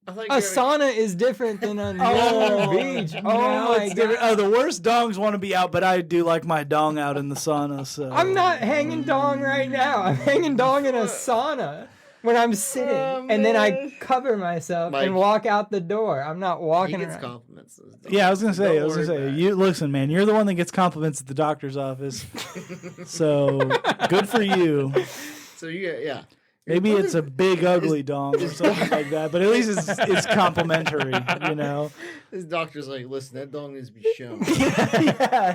I thought A sauna is different than a nude beach. Oh Now my it's god! different. Oh, the worst dongs want to be out, but I do like my dong out in the sauna. So I'm not hanging dong right now. I'm hanging dong in a sauna when I'm sitting, and then I man. cover myself Mike. and walk out the door. I'm not He walking gets around. compliments. Yeah, I was gonna say. Don't worry about it. You listen, man. You're the one that gets compliments at the doctor's office. So good for you. So yeah. Maybe it's a big ugly dong or something like that, but at least it's complimentary, you know. This doctor's like, listen, that dong needs to be shown. Yeah,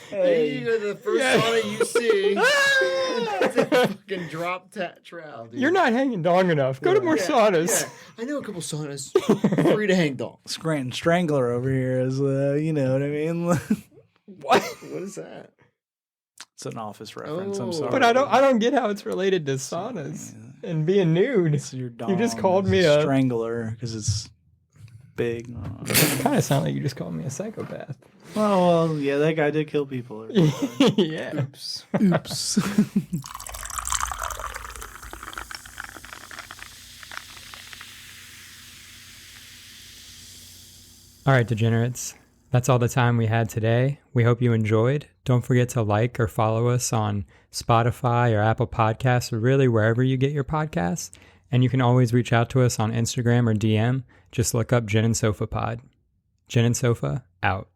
hey, You go to the first sauna you see. It's a fucking drop trowel, dude. You're not hanging dong enough. Go to more saunas. Yeah. I know a couple saunas free to hang dong. Scranton Strangler over here is, you know what I mean? What? What is that? It's an office reference. I'm Oh. sorry. But I don't get how it's related to saunas and being nude. It's your dong. You just called is me a- strangler because it's big. Kind of sound like you just called me a psychopath. Oh well, yeah, that guy did kill people. Yeah. Oops. Oops. All right, degenerates. That's all the time we had today. We hope you enjoyed. Don't forget to like or follow us on Spotify or Apple Podcasts or really wherever you get your podcasts. And you can always reach out to us on Instagram or DM. Just look up Jen and Sofa Pod. Jen and Sofa, out.